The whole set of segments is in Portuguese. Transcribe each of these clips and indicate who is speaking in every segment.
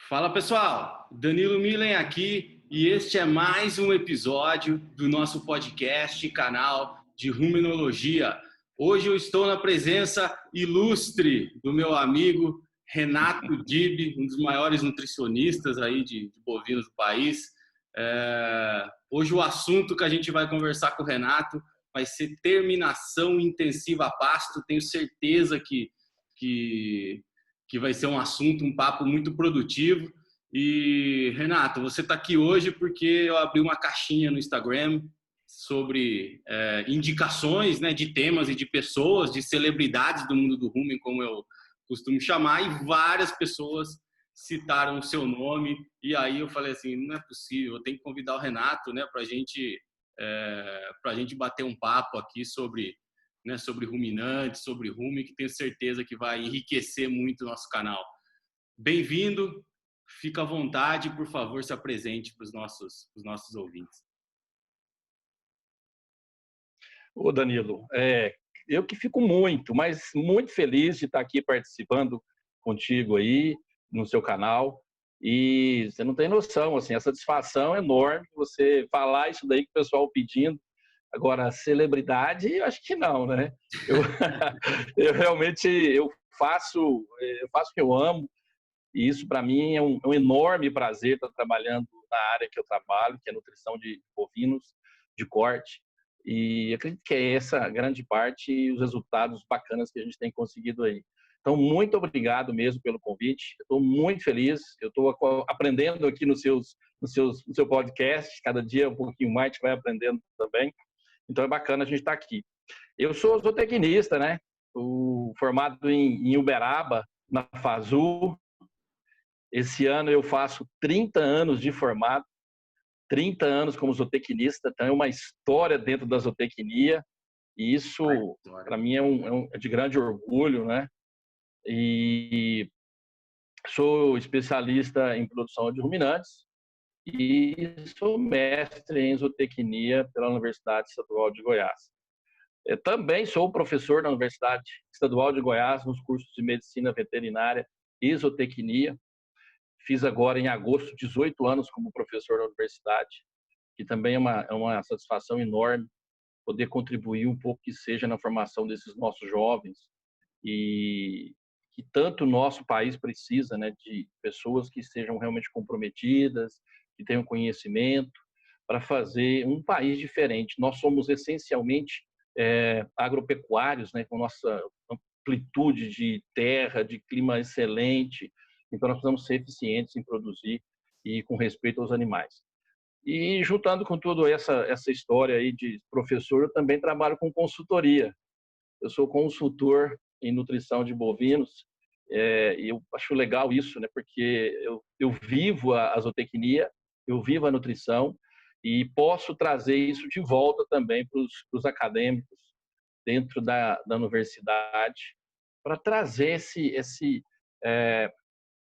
Speaker 1: Fala pessoal, Danilo Milen aqui e este é mais um episódio do nosso podcast e canal de Rumenologia. Hoje eu estou na presença ilustre do meu amigo Renato Dib, um dos maiores nutricionistas aí de bovinos do país. Hoje o assunto que a gente vai conversar com o Renato vai ser terminação intensiva a pasto. Tenho certeza que vai ser um assunto, um papo muito produtivo. E, Renato, você está aqui hoje porque eu abri uma caixinha no Instagram sobre indicações, né, de temas e de pessoas, de celebridades do mundo do rumen, como eu costumo chamar, e várias pessoas citaram o seu nome. E aí eu falei assim, não é possível, eu tenho que convidar o Renato, né, para a gente bater um papo aqui sobre, né, sobre ruminantes, sobre rumen, que tenho certeza que vai enriquecer muito o nosso canal. Bem-vindo, fica à vontade, por favor, se apresente para os nossos ouvintes.
Speaker 2: Ô Danilo, eu que fico mas muito feliz de estar aqui participando contigo aí no seu canal. E você não tem noção, assim, a satisfação é enorme você falar isso daí que o pessoal pedindo. Agora, celebridade, eu acho que não, né? Eu, eu realmente faço o que eu amo, e isso para mim é um enorme prazer estar trabalhando na área que eu trabalho, que é nutrição de bovinos de corte. E acredito que é essa grande parte e os resultados bacanas que a gente tem conseguido aí. Então, muito obrigado mesmo pelo convite. Estou muito feliz. Eu estou aprendendo aqui no seu podcast. Cada dia um pouquinho mais a gente vai aprendendo também. Então, é bacana a gente estar aqui. Eu sou zootecnista, né? Formado em Uberaba, na FASU. Esse ano eu faço 30 anos de formado, 30 anos como zootecnista, então é uma história dentro da zootecnia, e isso para mim é de grande orgulho, né? E sou especialista em produção de ruminantes e sou mestre em zootecnia pela Universidade Estadual de Goiás. Eu também sou professor na Universidade Estadual de Goiás nos cursos de medicina veterinária e zootecnia. Fiz agora, em agosto, 18 anos como professor da universidade, que também é uma satisfação enorme poder contribuir um pouco que seja na formação desses nossos jovens, e que tanto o nosso país precisa, né, de pessoas que sejam realmente comprometidas, que tenham conhecimento, para fazer um país diferente. Nós somos essencialmente agropecuários, né, com nossa amplitude de terra, de clima excelente. Então, nós precisamos ser eficientes em produzir e com respeito aos animais. E, juntando com tudo essa história aí de professor, eu também trabalho com consultoria. Eu sou consultor em nutrição de bovinos, e eu acho legal isso, né? Porque eu vivo a zootecnia, eu vivo a nutrição e posso trazer isso de volta também para os acadêmicos dentro da universidade, para trazer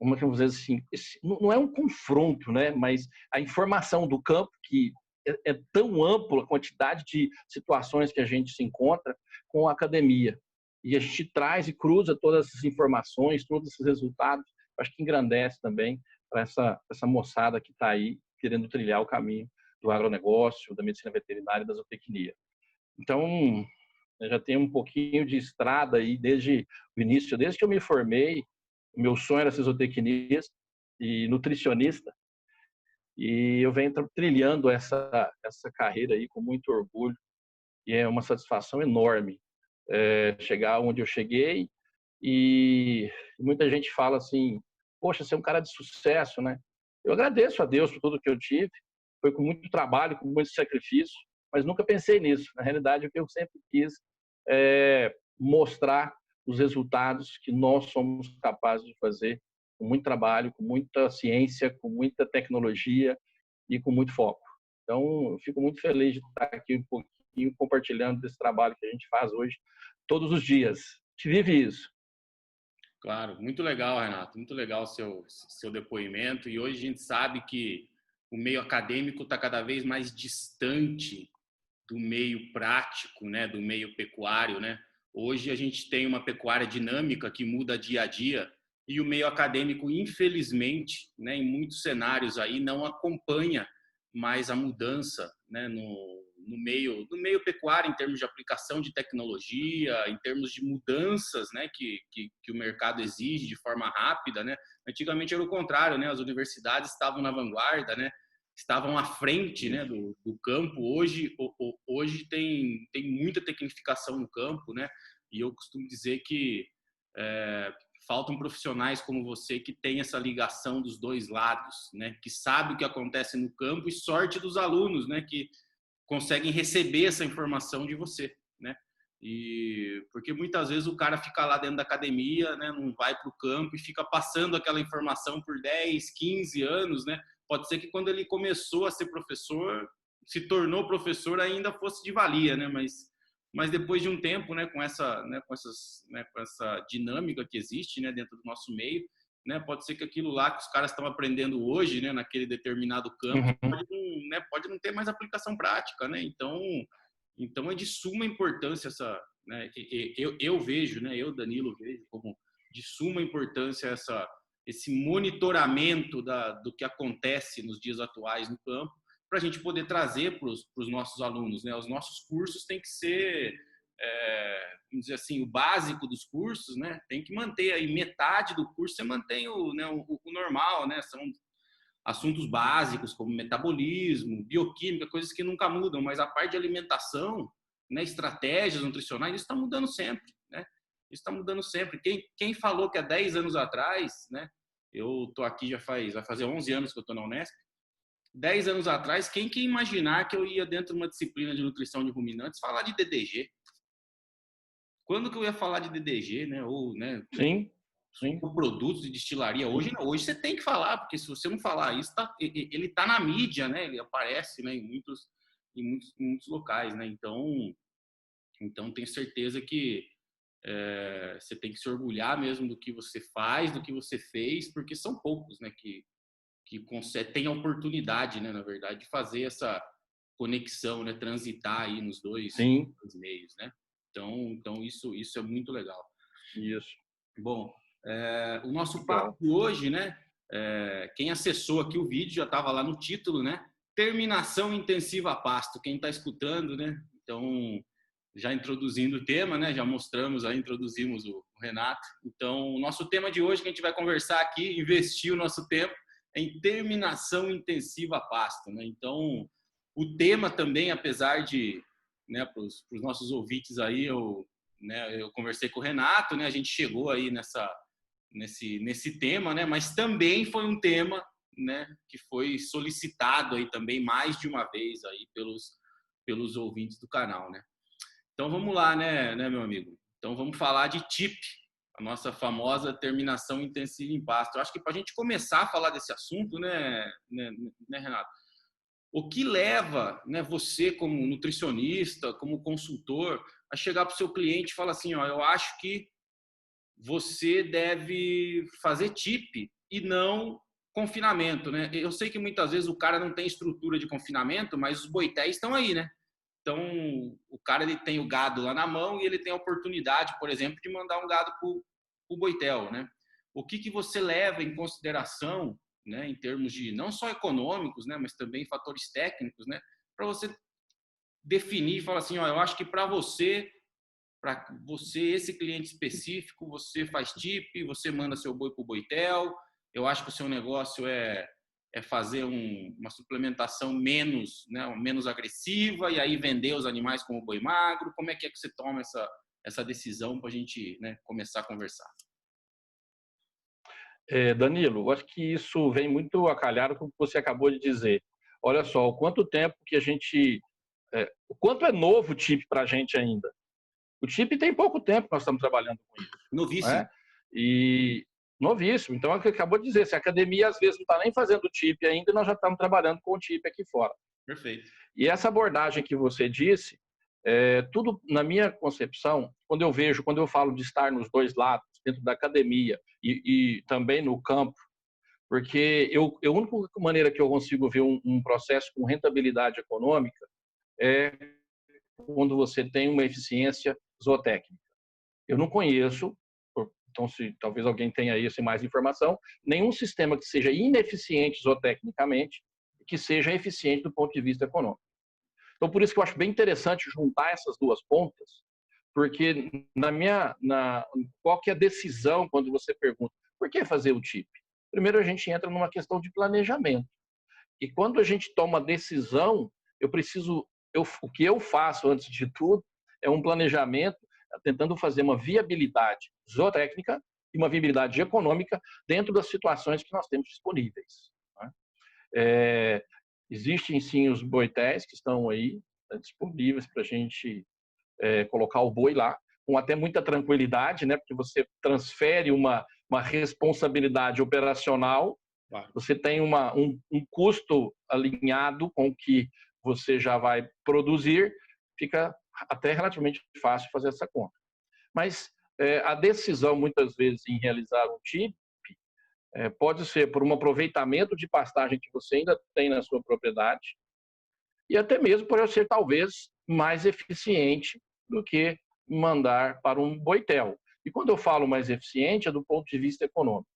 Speaker 2: como é que vamos dizer assim, não é um confronto, né? Mas a informação do campo, que é tão ampla a quantidade de situações que a gente se encontra com a academia. E a gente traz e cruza todas essas informações, todos esses resultados, acho que engrandece também para essa moçada que está aí querendo trilhar o caminho do agronegócio, da medicina veterinária e da zootecnia. Então, eu já tenho um pouquinho de estrada aí desde o início, desde que eu me formei. O meu sonho era ser zootecnista e nutricionista, e eu venho trilhando essa carreira aí com muito orgulho, e é uma satisfação enorme chegar onde eu cheguei. E muita gente fala assim, poxa, você é um cara de sucesso, né? Eu agradeço a Deus por tudo que eu tive, foi com muito trabalho, com muito sacrifício, mas nunca pensei nisso. Na realidade, o que eu sempre quis é mostrar os resultados que nós somos capazes de fazer com muito trabalho, com muita ciência, com muita tecnologia e com muito foco. Então, eu fico muito feliz de estar aqui um pouquinho compartilhando desse trabalho que a gente faz hoje, todos os dias. A gente vive isso.
Speaker 1: Claro, muito legal, Renato, muito legal o seu depoimento. E hoje a gente sabe que o meio acadêmico está cada vez mais distante do meio prático, né, do meio pecuário, né? Hoje a gente tem uma pecuária dinâmica que muda dia a dia. e o meio acadêmico, infelizmente, né, em muitos cenários aí, não acompanha mais a mudança, né, no meio pecuário, em termos de aplicação de tecnologia, em termos de mudanças, né, que o mercado exige de forma rápida, né? Antigamente era o contrário, né? As universidades estavam na vanguarda, né? Estavam à frente, né, do campo. Hoje tem muita tecnificação no campo, né? E eu costumo dizer que faltam profissionais como você que tem essa ligação dos dois lados, né? Que sabe o que acontece no campo, e sorte dos alunos, né? Que conseguem receber essa informação de você, né? E porque muitas vezes o cara fica lá dentro da academia, né? Não vai para o campo e fica passando aquela informação por 10, 15 anos, né? Pode ser que quando ele começou a ser professor, se tornou professor, ainda fosse de valia, né? Mas depois de um tempo, né, com essa dinâmica que existe, né, dentro do nosso meio, né, pode ser que aquilo lá que os caras estão aprendendo hoje, né, naquele determinado campo, pode não ter mais aplicação prática, né? Então é de suma importância essa, né, eu vejo, né, eu, Danilo, vejo como de suma importância esse monitoramento do que acontece nos dias atuais no campo, para a gente poder trazer para os nossos alunos, né? Os nossos cursos têm que ser, vamos dizer assim, o básico dos cursos, né? Tem que manter aí metade do curso, você mantém o normal, né? São assuntos básicos como metabolismo, bioquímica, coisas que nunca mudam, mas a parte de alimentação, né? Estratégias nutricionais, isso está mudando sempre, né? Isso está mudando sempre. Quem falou que há 10 anos atrás, né? Eu estou aqui vai fazer 11 anos que eu estou na Unesp. 10 anos atrás, quem que ia imaginar que eu ia dentro de uma disciplina de nutrição de ruminantes falar de DDG? Quando que eu ia falar de DDG, né? Ou, né?
Speaker 2: Sim.
Speaker 1: Produtos de destilaria. Hoje não, hoje você tem que falar, porque se você não falar isso, ele está na mídia, né? Ele aparece, né, em muitos locais, né? Então tenho certeza que você tem que se orgulhar mesmo do que você faz, do que você fez, porque são poucos, né, que tem a oportunidade, né, na verdade, de fazer essa conexão, né, transitar aí nos dois meios, né? Então isso é muito legal.
Speaker 2: Isso.
Speaker 1: Bom, o nosso papo de hoje, né? Quem acessou aqui o vídeo já estava lá no título, né? Terminação intensiva a pasto. Quem está escutando, né? Então, já introduzindo o tema, né? Já introduzimos o Renato. Então, o nosso tema de hoje que a gente vai conversar aqui, investir o nosso tempo em terminação intensiva a pasto, né? Então, o tema também, apesar de, né, para os nossos ouvintes aí, eu conversei com o Renato, né? A gente chegou aí nesse tema, né? Mas também foi um tema, né, que foi solicitado aí também mais de uma vez aí pelos ouvintes do canal, né? Então vamos lá, né, meu amigo? Então vamos falar de TIP, a nossa famosa terminação intensiva em pasto. Eu acho que para a gente começar a falar desse assunto, né, Renato? O que leva, né, você como nutricionista, como consultor, a chegar para o seu cliente e falar assim, ó, eu acho que você deve fazer TIP e não confinamento, né? Eu sei que muitas vezes o cara não tem estrutura de confinamento, mas os boitéis estão aí, né? Então, o cara ele tem o gado lá na mão e ele tem a oportunidade, por exemplo, de mandar um gado para o boitel, né? O que você leva em consideração, né, em termos de não só econômicos, né, mas também fatores técnicos, né, para você definir e falar assim, ó, eu acho que para você, esse cliente específico, você faz TIP, você manda seu boi para o boitel, eu acho que o seu negócio é fazer uma suplementação menos, né, menos agressiva e aí vender os animais como boi magro. Como é que você toma essa decisão para a gente, né, começar a conversar?
Speaker 2: Danilo, eu acho que isso vem muito a calhar com o que você acabou de dizer. Olha só, o quanto tempo que o quanto é novo o TIP para a gente ainda. O TIP tem pouco tempo que nós estamos trabalhando com isso.
Speaker 1: Novíssimo.
Speaker 2: Né? E novíssimo. Então, é o que acabou de dizer. Se a academia, às vezes, não está nem fazendo o TIP ainda, nós já estamos trabalhando com o TIP aqui fora.
Speaker 1: Perfeito.
Speaker 2: E essa abordagem que você disse, tudo, na minha concepção, quando eu falo de estar nos dois lados, dentro da academia e também no campo, porque a única maneira que eu consigo ver um processo com rentabilidade econômica é quando você tem uma eficiência zootécnica. Eu não conheço, então se talvez alguém tenha isso e mais informação, nenhum sistema que seja ineficiente zootecnicamente, que seja eficiente do ponto de vista econômico. Então, por isso que eu acho bem interessante juntar essas duas pontas, porque qual que é a decisão quando você pergunta por que fazer o TIP? Primeiro, a gente entra numa questão de planejamento. E quando a gente toma decisão, o que eu faço antes de tudo é um planejamento tentando fazer uma viabilidade zootécnica e uma viabilidade econômica dentro das situações que nós temos disponíveis. Né? Existem sim os boitéis que estão aí disponíveis para a gente colocar o boi lá, com até muita tranquilidade, né? Porque você transfere uma responsabilidade operacional, você tem um custo alinhado com o que você já vai produzir, fica até relativamente fácil fazer essa conta. Mas a decisão, muitas vezes, em realizar um TIP, pode ser por um aproveitamento de pastagem que você ainda tem na sua propriedade, e até mesmo por ser, talvez, mais eficiente do que mandar para um boitel. E quando eu falo mais eficiente, é do ponto de vista econômico.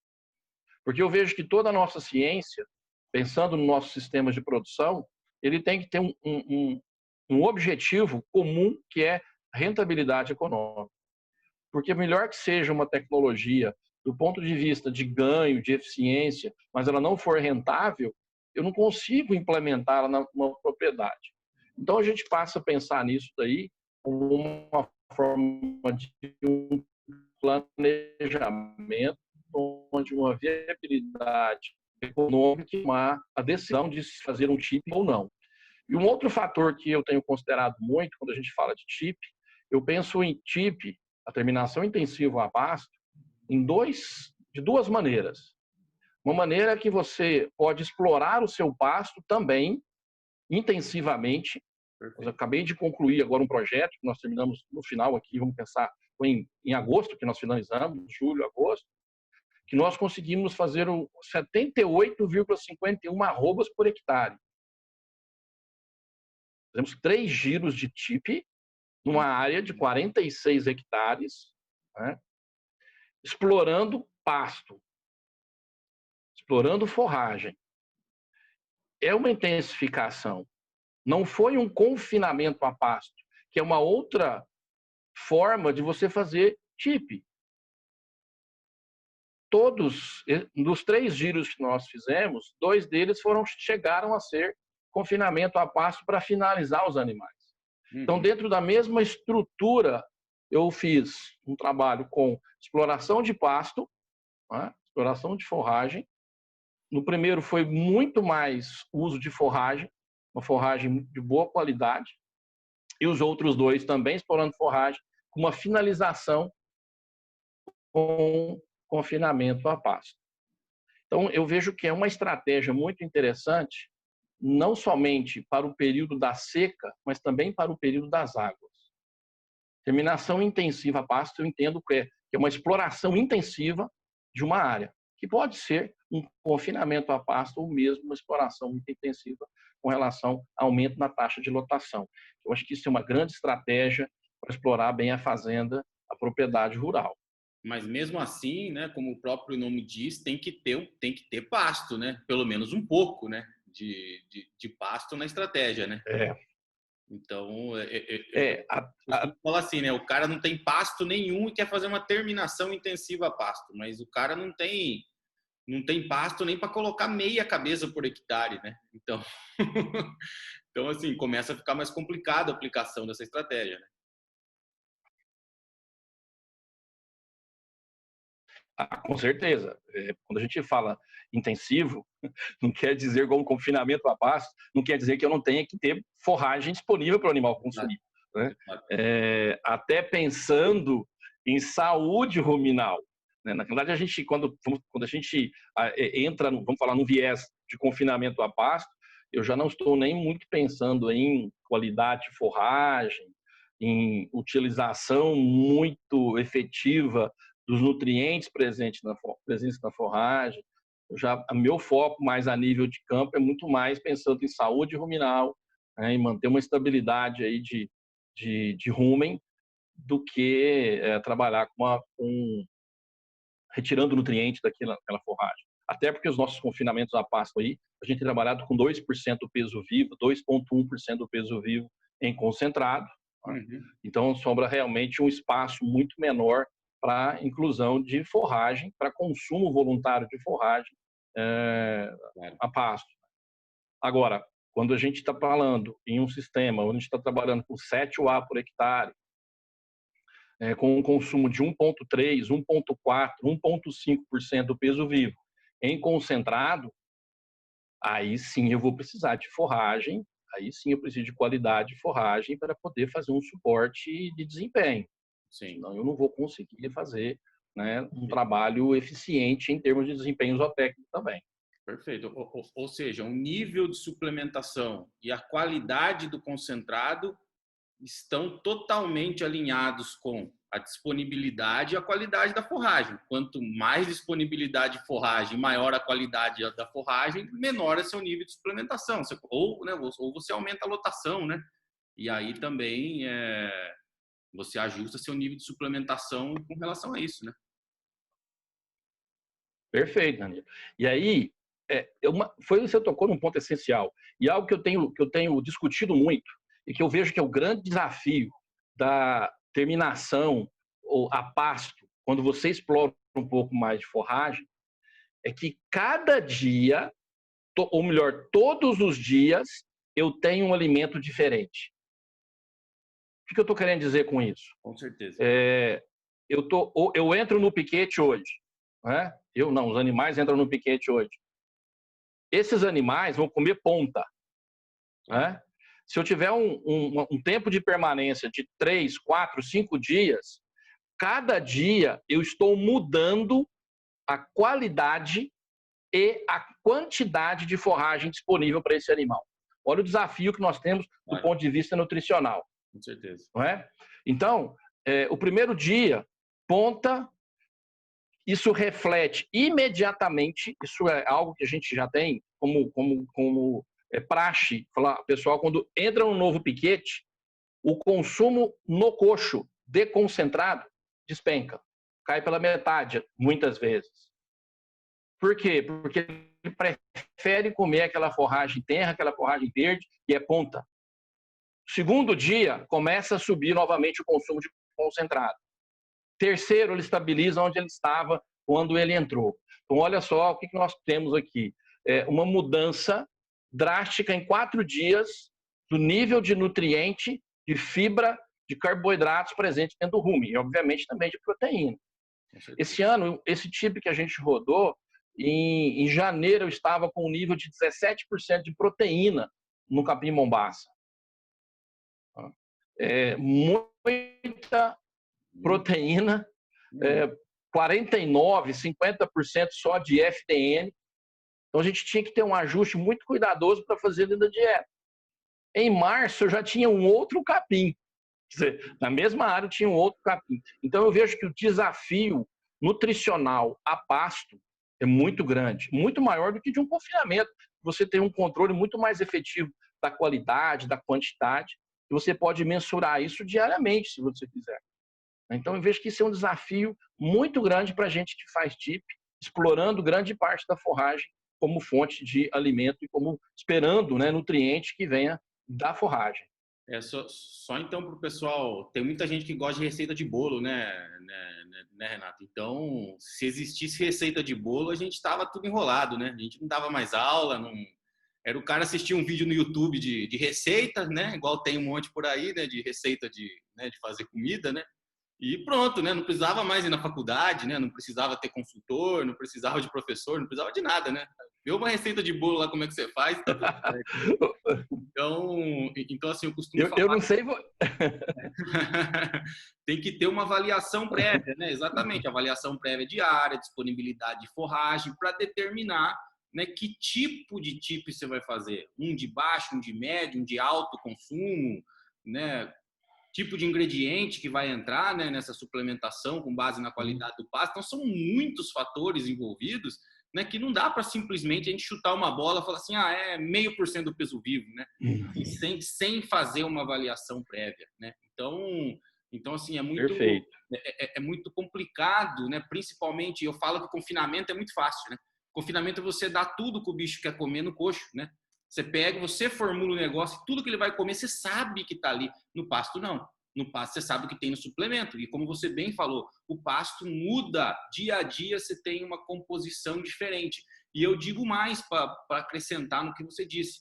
Speaker 2: Porque eu vejo que toda a nossa ciência, pensando nos nossos sistemas de produção, ele tem que ter um objetivo comum, que é rentabilidade econômica. Porque melhor que seja uma tecnologia do ponto de vista de ganho, de eficiência, mas ela não for rentável, eu não consigo implementá-la numa propriedade. Então a gente passa a pensar nisso daí como uma forma de um planejamento, onde uma viabilidade econômica tomar a decisão de se fazer um TIP ou não. E um outro fator que eu tenho considerado muito quando a gente fala de TIP, eu penso em TIP, a terminação intensiva a pasto, de duas maneiras. Uma maneira é que você pode explorar o seu pasto também intensivamente. Eu acabei de concluir agora um projeto que nós terminamos no final aqui, vamos pensar, foi em agosto que nós finalizamos, julho, agosto, que nós conseguimos fazer 78,51 arrobas por hectare. Fizemos 3 giros de TIP numa área de 46 hectares, né, explorando pasto, explorando forragem. É uma intensificação. Não foi um confinamento a pasto, que é uma outra forma de você fazer TIP. Todos, dos 3 giros que nós fizemos, 2 deles chegaram a ser confinamento a pasto para finalizar os animais. Então, dentro da mesma estrutura, eu fiz um trabalho com exploração de pasto, né, exploração de forragem. No primeiro foi muito mais uso de forragem, uma forragem de boa qualidade, e os outros 2 também explorando forragem, com uma finalização com confinamento a pasto. Então, eu vejo que é uma estratégia muito interessante, não somente para o período da seca, mas também para o período das águas. Terminação intensiva a pasto, eu entendo que é uma exploração intensiva de uma área, que pode ser um confinamento a pasto ou mesmo uma exploração muito intensiva com relação ao aumento na taxa de lotação. Eu acho que isso é uma grande estratégia para explorar bem a fazenda, a propriedade rural.
Speaker 1: Mas mesmo assim, né, como o próprio nome diz, tem que ter pasto, né? Pelo menos um pouco, né, de pasto na estratégia, né? Então, eu falo assim, né? O cara não tem pasto nenhum e quer fazer uma terminação intensiva a pasto, mas o cara não tem pasto nem para colocar meia cabeça por hectare, né? Então, então assim, começa a ficar mais complicado a aplicação dessa estratégia, né?
Speaker 2: Com certeza. Quando a gente fala intensivo, não quer dizer igual um confinamento a pasto, não quer dizer que eu não tenha que ter forragem disponível para o animal consumir. Né? Até pensando em saúde ruminal. Né? Na verdade, quando a gente entra, vamos falar, no viés de confinamento a pasto, eu já não estou nem muito pensando em qualidade de forragem, em utilização muito efetiva dos nutrientes presentes na forragem. Meu foco mais a nível de campo é muito mais pensando em saúde ruminal, né, em manter uma estabilidade aí de rumen, do que trabalhar com retirando nutrientes daquela forragem. Até porque os nossos confinamentos a pasto aí, a gente tem trabalhado com 2% do peso vivo, 2,1% do peso vivo em concentrado.
Speaker 1: Uhum.
Speaker 2: Então, sobra realmente um espaço muito menor para inclusão de forragem, para consumo voluntário de forragem a pasto. Agora, quando a gente está falando em um sistema onde a gente está trabalhando com 7 UA por hectare, com um consumo de 1,3%, 1,4%, 1,5% do peso vivo em concentrado, aí sim eu vou precisar de forragem, aí sim eu preciso de qualidade de forragem para poder fazer um suporte de desempenho.
Speaker 1: Sim.
Speaker 2: Senão eu não vou conseguir fazer, né, um trabalho eficiente em termos de desempenho zootécnico também.
Speaker 1: Perfeito. Ou seja, o nível de suplementação e a qualidade do concentrado estão totalmente alinhados com a disponibilidade e a qualidade da forragem. Quanto mais disponibilidade de forragem, maior a qualidade da forragem, menor é seu nível de suplementação. Ou você aumenta a lotação, né? E aí também você ajusta seu nível de suplementação com relação a isso, né?
Speaker 2: Perfeito, Danilo. E aí, você tocou num ponto essencial. E algo que eu tenho discutido muito, e que eu vejo que é o grande desafio da terminação ou a pasto, quando você explora um pouco mais de forragem, é que cada dia, ou melhor, todos os dias, eu tenho um alimento diferente. O que eu estou querendo dizer com isso?
Speaker 1: Com certeza.
Speaker 2: Eu entro no piquete hoje, né? Os animais entram no piquete hoje. Esses animais vão comer ponta, né? Se eu tiver um tempo de permanência de 3, 4, 5 dias, cada dia eu estou mudando a qualidade e a quantidade de forragem disponível para esse animal. Olha o desafio que nós temos do ponto de vista nutricional.
Speaker 1: Com certeza.
Speaker 2: Não é? Então, o primeiro dia, ponta, isso reflete imediatamente, isso é algo que a gente já tem como praxe, falar, pessoal, quando entra um novo piquete, o consumo no coxo deconcentrado despenca, cai pela metade, muitas vezes. Por quê? Porque ele prefere comer aquela forragem tenra, aquela forragem verde, e é ponta. Segundo dia, começa a subir novamente o consumo de concentrado. Terceiro, ele estabiliza onde ele estava quando ele entrou. Então, olha só o que nós temos aqui. Uma mudança drástica em 4 dias do nível de nutriente, de fibra, de carboidratos presentes dentro do rumen, e obviamente também de proteína. Esse ano, esse tipo que a gente rodou, em janeiro eu estava com um nível de 17% de proteína no capim mombaça. Muita proteína, 49%, 50% só de FTN. Então a gente tinha que ter um ajuste muito cuidadoso para fazer dentro da dieta. Em março eu já tinha um outro capim. Quer dizer, na mesma área tinha um outro capim. Então eu vejo que o desafio nutricional a pasto é muito grande, muito maior do que de um confinamento. Você tem um controle muito mais efetivo da qualidade, da quantidade, e você pode mensurar isso diariamente, se você quiser. Então eu vejo que isso é um desafio muito grande para a gente que faz TIP, explorando grande parte da forragem como fonte de alimento e como esperando, né, nutriente que venha da forragem.
Speaker 1: Só então para o pessoal, tem muita gente que gosta de receita de bolo, né, Renato? Então, se existisse receita de bolo, a gente estava tudo enrolado, né? A gente não dava mais aula, não... Era o cara assistir um vídeo no YouTube de receita, né? Igual tem um monte por aí, né? De receita de fazer comida, né? E pronto, né? Não precisava mais ir na faculdade, né? Não precisava ter consultor, não precisava de professor, não precisava de nada, né? Vê uma receita de bolo lá, como é que você faz, tá tudo certo. Então assim, eu costumo falar...
Speaker 2: Eu não sei...
Speaker 1: Tem que ter uma avaliação prévia, né? Exatamente, avaliação prévia diária, disponibilidade de forragem, para determinar, né, que tipo de TIP você vai fazer. Um de baixo, um de médio, um de alto consumo, né? Tipo de ingrediente que vai entrar, né, nessa suplementação com base na qualidade do pasto. Então, são muitos fatores envolvidos, né, que não dá para simplesmente a gente chutar uma bola e falar assim, é 0,5% do peso vivo, né, sem fazer uma avaliação prévia, né. Então, Então, assim,
Speaker 2: Perfeito.
Speaker 1: é muito complicado, né? Principalmente, eu falo que o confinamento é muito fácil, né? Confinamento é você dar tudo que o bicho quer comer no coxo, né? Você pega, você formula o negócio, tudo que ele vai comer, você sabe que está ali. No pasto, não. No pasto, você sabe o que tem no suplemento. E como você bem falou, o pasto muda dia a dia, você tem uma composição diferente. E eu digo mais para acrescentar no que você disse.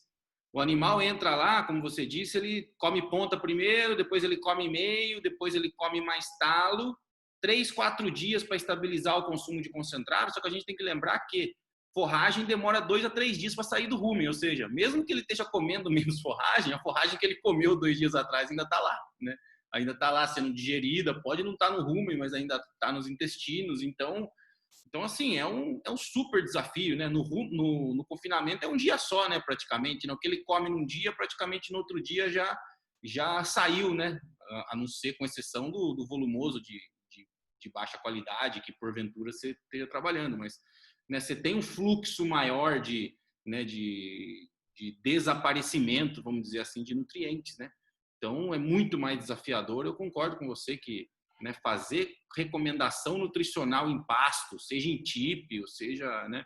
Speaker 1: O animal entra lá, como você disse, ele come ponta primeiro, depois ele come meio, depois ele come mais talo. 3, 4 dias para estabilizar o consumo de concentrado. Só que a gente tem que lembrar que forragem demora 2 a 3 dias para sair do rumen, ou seja, mesmo que ele esteja comendo menos forragem, a forragem que ele comeu 2 dias atrás ainda está lá, né? Ainda está lá sendo digerida, pode não estar no rumen, mas ainda está nos intestinos. Então assim, é um super desafio, né? No confinamento é um dia só, né? Praticamente, né? O que ele come num dia, praticamente no outro dia já saiu, né? A não ser com exceção do volumoso de baixa qualidade que porventura você esteja trabalhando, mas né, você tem um fluxo maior né, de desaparecimento, vamos dizer assim, de nutrientes, né? Então, é muito mais desafiador. Eu concordo com você que, né, fazer recomendação nutricional em pasto, seja em típio, seja, né,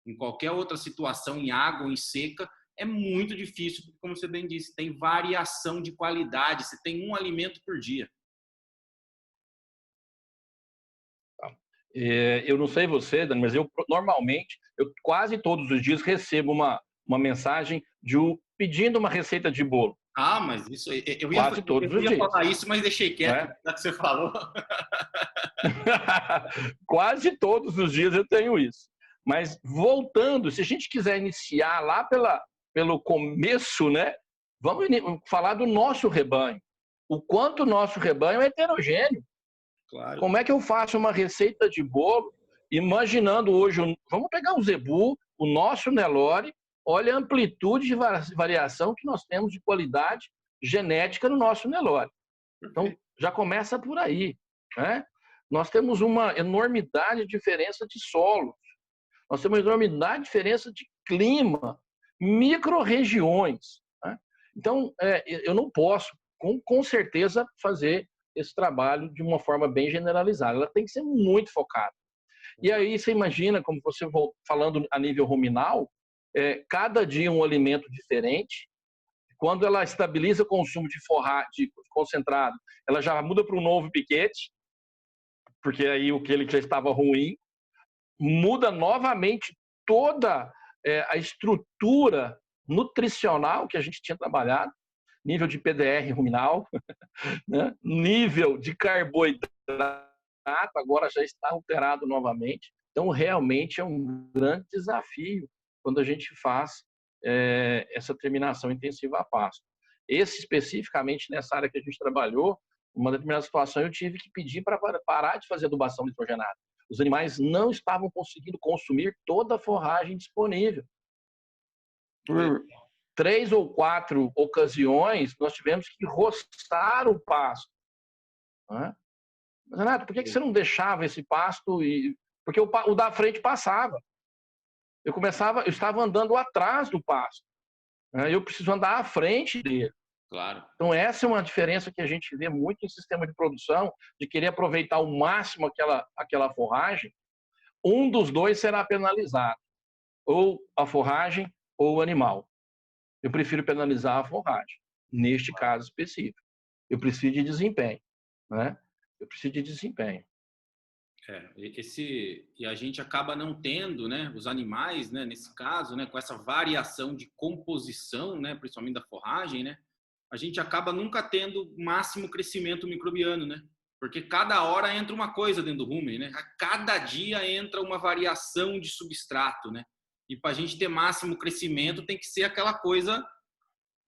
Speaker 1: em qualquer outra situação, em água ou em seca, é muito difícil, porque, como você bem disse, tem variação de qualidade, você tem um alimento por dia.
Speaker 2: Eu não sei você, Dani, mas eu normalmente, quase todos os dias recebo uma mensagem pedindo uma receita de bolo.
Speaker 1: Ah, mas isso
Speaker 2: Quase todos os
Speaker 1: ia
Speaker 2: dias.
Speaker 1: falar isso, mas deixei quieto,
Speaker 2: Né?
Speaker 1: já que você falou.
Speaker 2: Quase todos os dias eu tenho isso. Mas voltando, se a gente quiser iniciar lá pelo começo, né? Vamos falar do nosso rebanho. O quanto o nosso rebanho é heterogêneo.
Speaker 1: Claro.
Speaker 2: Como é que eu faço uma receita de bolo, imaginando hoje, vamos pegar o zebu, o nosso Nelore, olha a amplitude de variação que nós temos de qualidade genética no nosso Nelore. Então, já começa por aí, né? Nós temos uma enormidade de diferença de solos, nós temos uma enormidade de diferença de clima, micro-regiões. Né? Então, eu não posso, com certeza, fazer esse trabalho de uma forma bem generalizada. Ela tem que ser muito focada. E aí você imagina, como você falando a nível ruminal, cada dia um alimento diferente. Quando ela estabiliza o consumo de concentrado, ela já muda para um novo piquete, porque aí o que ele já estava ruim, muda novamente toda a estrutura nutricional que a gente tinha trabalhado, nível de PDR ruminal, né? Nível de carboidrato agora já está alterado novamente. Então, realmente é um grande desafio quando a gente faz essa terminação intensiva a pasto. Especificamente nessa área que a gente trabalhou, uma determinada situação eu tive que pedir para parar de fazer adubação nitrogenada. Os animais não estavam conseguindo consumir toda a forragem disponível. Por 3 ou 4 ocasiões, nós tivemos que roçar o pasto. Né? Mas, Renato, por que você não deixava esse pasto? Porque o da frente passava. Eu estava andando atrás do pasto. Né? Eu preciso andar à frente dele.
Speaker 1: Claro.
Speaker 2: Então, essa é uma diferença que a gente vê muito em sistema de produção, de querer aproveitar ao máximo aquela forragem. Um dos dois será penalizado. Ou a forragem ou o animal. Eu prefiro penalizar a forragem, neste caso específico. Eu preciso de desempenho, né? Eu preciso de desempenho.
Speaker 1: E a gente acaba não tendo, né, os animais, né, nesse caso, né, com essa variação de composição, né, principalmente da forragem, né, a gente acaba nunca tendo máximo crescimento microbiano, né? Porque cada hora entra uma coisa dentro do rumen, né? A cada dia entra uma variação de substrato, né? E para a gente ter máximo crescimento tem que ser aquela coisa,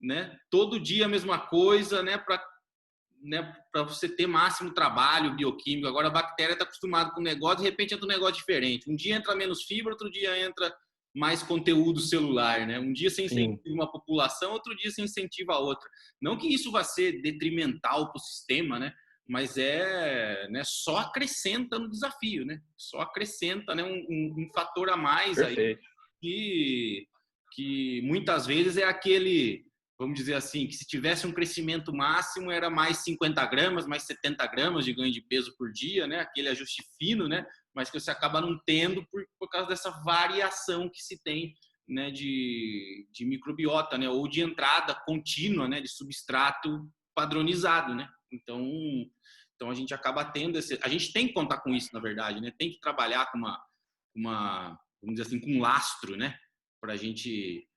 Speaker 1: né? Todo dia a mesma coisa, né? Para você ter máximo trabalho bioquímico. Agora a bactéria está acostumada com o negócio, de repente entra um negócio diferente. Um dia entra menos fibra, outro dia entra mais conteúdo celular, né? Um dia você incentiva uma população, outro dia você incentiva a outra. Não que isso vá ser detrimental para o sistema, né? Mas né, só acrescenta no desafio, né? Só acrescenta, né, um fator a mais. Perfeito. Aí que muitas vezes é aquele vamos dizer assim, que se tivesse um crescimento máximo era mais 50 gramas, mais 70 gramas de ganho de peso por dia, né? Aquele ajuste fino, né? Mas que você acaba não tendo por causa dessa variação que se tem, né, de microbiota, né? Ou de entrada contínua, né, de substrato padronizado, né? Então a gente acaba tendo a gente tem que contar com isso, na verdade, né? Tem que trabalhar com vamos dizer assim, com um lastro, né? Para a gente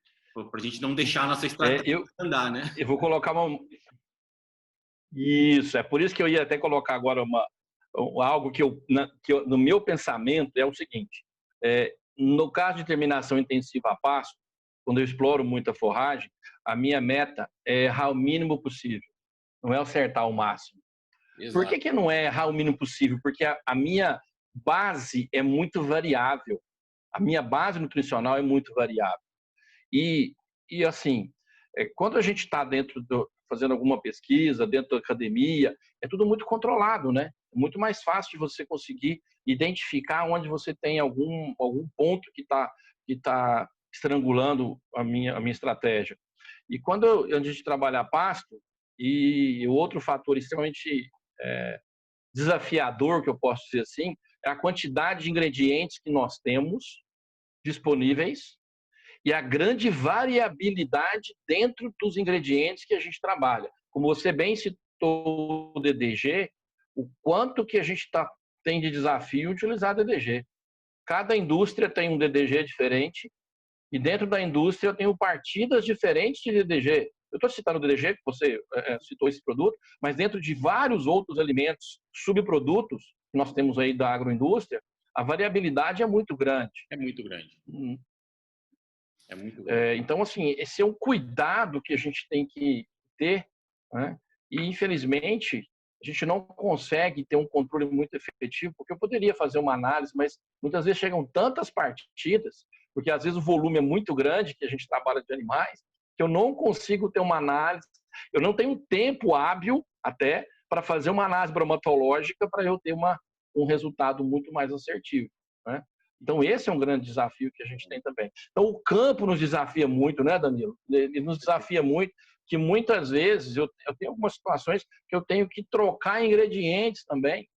Speaker 1: não deixar a nossa estratégia andar, né?
Speaker 2: Eu vou colocar Isso, é por isso que eu ia até colocar agora algo que no meu pensamento é o seguinte, no caso de terminação intensiva a pasto, quando eu exploro muita forragem, a minha meta é errar o mínimo possível, não é acertar o máximo.
Speaker 1: Exato.
Speaker 2: Por que não é errar o mínimo possível? Porque a minha base é muito variável, a minha base nutricional é muito variável. E assim, quando a gente está fazendo alguma pesquisa, dentro da academia, é tudo muito controlado, né? É muito mais fácil de você conseguir identificar onde você tem algum ponto que tá estrangulando a minha estratégia. E quando a gente trabalha pasto, e outro fator extremamente desafiador, que eu posso dizer assim, é a quantidade de ingredientes que nós temos disponíveis e a grande variabilidade dentro dos ingredientes que a gente trabalha. Como você bem citou o DDG, o quanto que a gente tem de desafio utilizar DDG. Cada indústria tem um DDG diferente e dentro da indústria eu tenho partidas diferentes de DDG. Eu estou citando o DDG, que você citou esse produto, mas dentro de vários outros alimentos, subprodutos que nós temos aí da agroindústria, a variabilidade é muito grande.
Speaker 1: É muito grande.
Speaker 2: É muito grande. Então, assim, esse é um cuidado que a gente tem que ter, né? E, infelizmente, a gente não consegue ter um controle muito efetivo, porque eu poderia fazer uma análise, mas muitas vezes chegam tantas partidas, porque às vezes o volume é muito grande, que a gente trabalha de animais, que eu não consigo ter uma análise, eu não tenho tempo hábil até para fazer uma análise bromatológica para eu ter um resultado muito mais assertivo, né? Então, esse é um grande desafio que a gente tem também. Então, o campo nos desafia muito, né, Danilo? Ele nos desafia muito, que muitas vezes eu tenho algumas situações que eu tenho que trocar ingredientes também.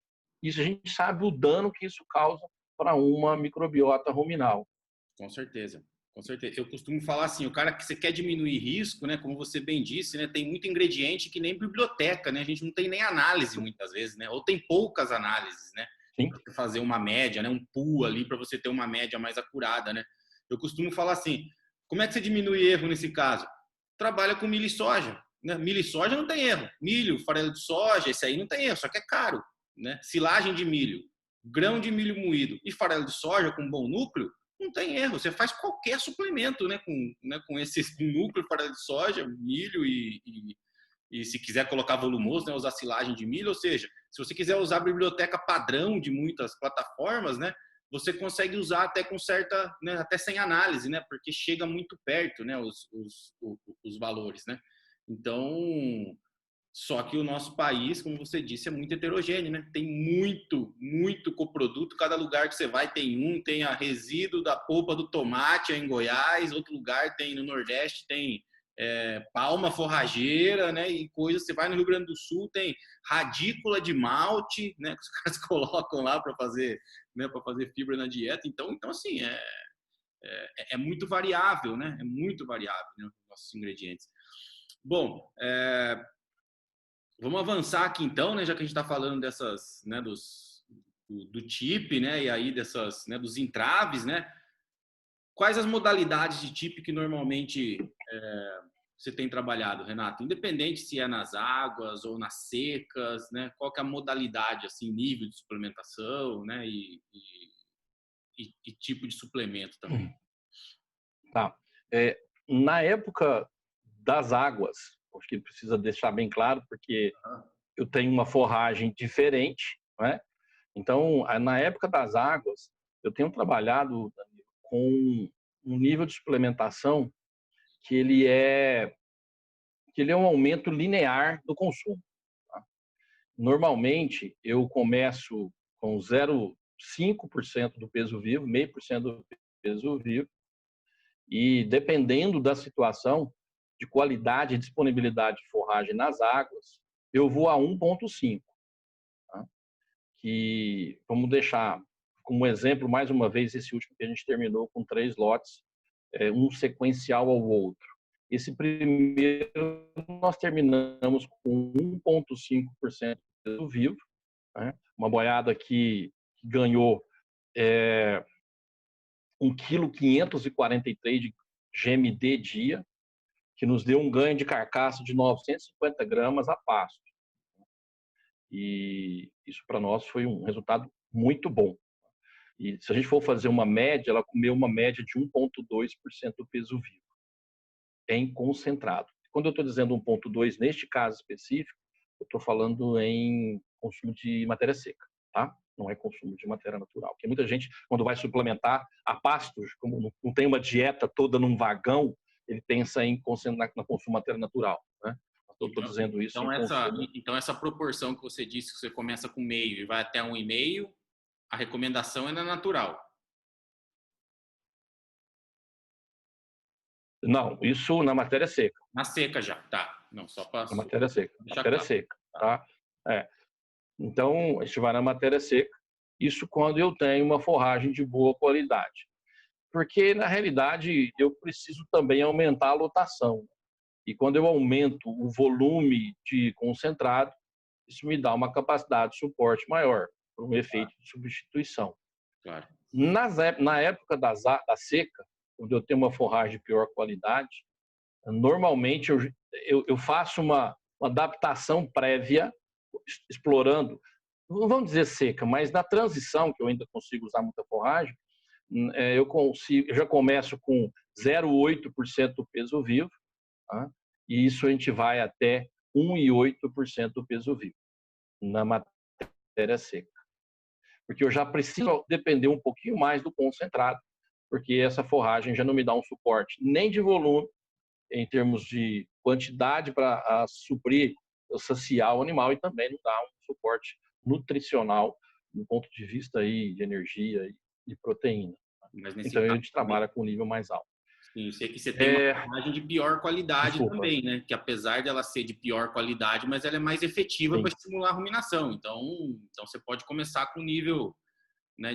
Speaker 2: Isso a gente sabe o dano que isso causa para uma microbiota ruminal.
Speaker 1: Com certeza. Com certeza. Eu costumo falar assim, o cara que você quer diminuir risco, né, como você bem disse, né, tem muito ingrediente que nem biblioteca, né? A gente não tem nem análise muitas vezes, né? Ou tem poucas análises, né? Para fazer uma média, né? Um pool ali para você ter uma média mais acurada, né? Eu costumo falar assim, como é que você diminui erro nesse caso? Trabalha com milho e soja, né? Milho e soja não tem erro. Milho, farelo de soja, esse aí não tem erro, só que é caro, né? Silagem de milho, grão de milho moído e farelo de soja com bom núcleo, não tem erro. Você faz qualquer suplemento, né? Com esse núcleo, farelo de soja, milho e se quiser colocar volumoso, né, usar silagem de milho, ou seja, se você quiser usar a biblioteca padrão de muitas plataformas, né, você consegue usar até com certa, né, até sem análise, né, porque chega muito perto, né, os valores, né. Então, só que o nosso país, como você disse, é muito heterogêneo, né? Tem muito coproduto. Cada lugar que você vai tem a resíduo da polpa do tomate em Goiás, outro lugar tem no Nordeste, tem palma forrageira, né? E coisas. Você vai no Rio Grande do Sul, tem radícula de malte, né? Que os caras colocam lá para fazer, né? Para fazer fibra na dieta. Então assim, é muito variável, né? É muito variável, né? Os nossos ingredientes. Bom, vamos avançar aqui então, né? Já que a gente está falando dessas, né? Do TIP, né? E aí dessas, né? Dos entraves, né? Quais as modalidades de TIP que normalmente você tem trabalhado, Renato? Independente se é nas águas ou nas secas, né? Qual que é a modalidade, assim, nível de suplementação, né? E tipo de suplemento também.
Speaker 2: Tá. Na época das águas, acho que precisa deixar bem claro, porque eu tenho uma forragem diferente, né? Então, na época das águas, eu tenho trabalhado com um nível de suplementação que ele é um aumento linear do consumo. Tá? Normalmente, eu começo com 0,5% do peso vivo, 0,5% do peso vivo, e dependendo da situação, de qualidade e disponibilidade de forragem nas águas, eu vou a 1,5. Tá? Que vamos deixar como exemplo, mais uma vez, esse último que a gente terminou com 3 lotes, um sequencial ao outro. Esse primeiro nós terminamos com 1,5% do vivo, né? Uma boiada que ganhou 1,543 kg de GMD dia, que nos deu um ganho de carcaça de 950 gramas a pasto. E isso para nós foi um resultado muito bom. E se a gente for fazer uma média, ela comeu uma média de 1,2% do peso vivo em concentrado. Quando eu estou dizendo 1,2 neste caso específico, eu estou falando em consumo de matéria seca, tá? Não é consumo de matéria natural. Porque muita gente, quando vai suplementar a pastos, como não tem uma dieta toda num vagão, ele pensa em concentrar no consumo de matéria natural, né? Estou dizendo isso
Speaker 1: então essa proporção que você disse que você começa com meio e vai até 1,5, a recomendação é na natural.
Speaker 2: Não, isso na matéria seca.
Speaker 1: Na seca já, tá. Não, só para...
Speaker 2: Na matéria seca. Matéria seca, tá? Então, a gente vai na matéria seca. Isso quando eu tenho uma forragem de boa qualidade. Porque, na realidade, eu preciso também aumentar a lotação. E quando eu aumento o volume de concentrado, isso me dá uma capacidade de suporte maior, por um efeito de substituição.
Speaker 1: Claro.
Speaker 2: Na época da seca, quando eu tenho uma forragem de pior qualidade, normalmente eu faço uma adaptação prévia, explorando, não vamos dizer seca, mas na transição, que eu ainda consigo usar muita forragem, eu já começo com 0,8% do peso vivo, tá? E isso a gente vai até 1,8% do peso vivo na matéria seca. Porque eu já preciso depender um pouquinho mais do concentrado, porque essa forragem já não me dá um suporte nem de volume, em termos de quantidade para suprir, saciar o animal, e também não dá um suporte nutricional do ponto de vista aí de energia e proteína. Então a gente trabalha com um nível mais alto.
Speaker 1: Sim, e você tem uma forragem de pior qualidade. Desculpa. Também, né? Que apesar dela ser de pior qualidade, mas ela é mais efetiva para estimular a ruminação. Então você pode começar com nível, né,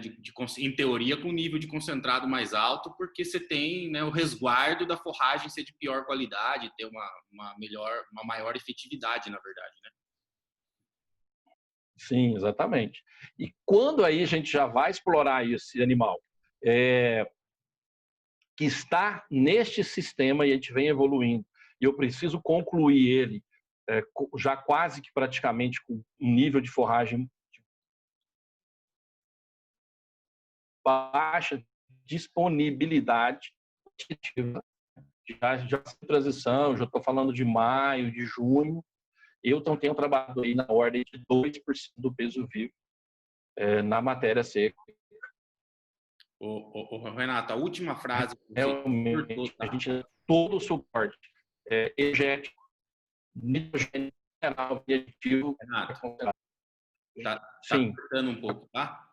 Speaker 1: em teoria, com nível de concentrado mais alto, porque você tem, né, o resguardo da forragem ser de pior qualidade, ter uma maior efetividade, na verdade, né?
Speaker 2: Sim, exatamente. E quando aí a gente já vai explorar esse animal que está neste sistema e a gente vem evoluindo, e eu preciso concluir ele já quase que praticamente com um nível de forragem de baixa disponibilidade, já transição, já estou falando de maio, de junho, eu então tenho trabalhado aí na ordem de 2% do peso vivo na matéria seca.
Speaker 1: Renato, a última frase...
Speaker 2: Realmente, a gente dá todo o suporte energético, nitrogênio, mineral e aditivo.
Speaker 1: Renato, tá cortando um pouco, tá?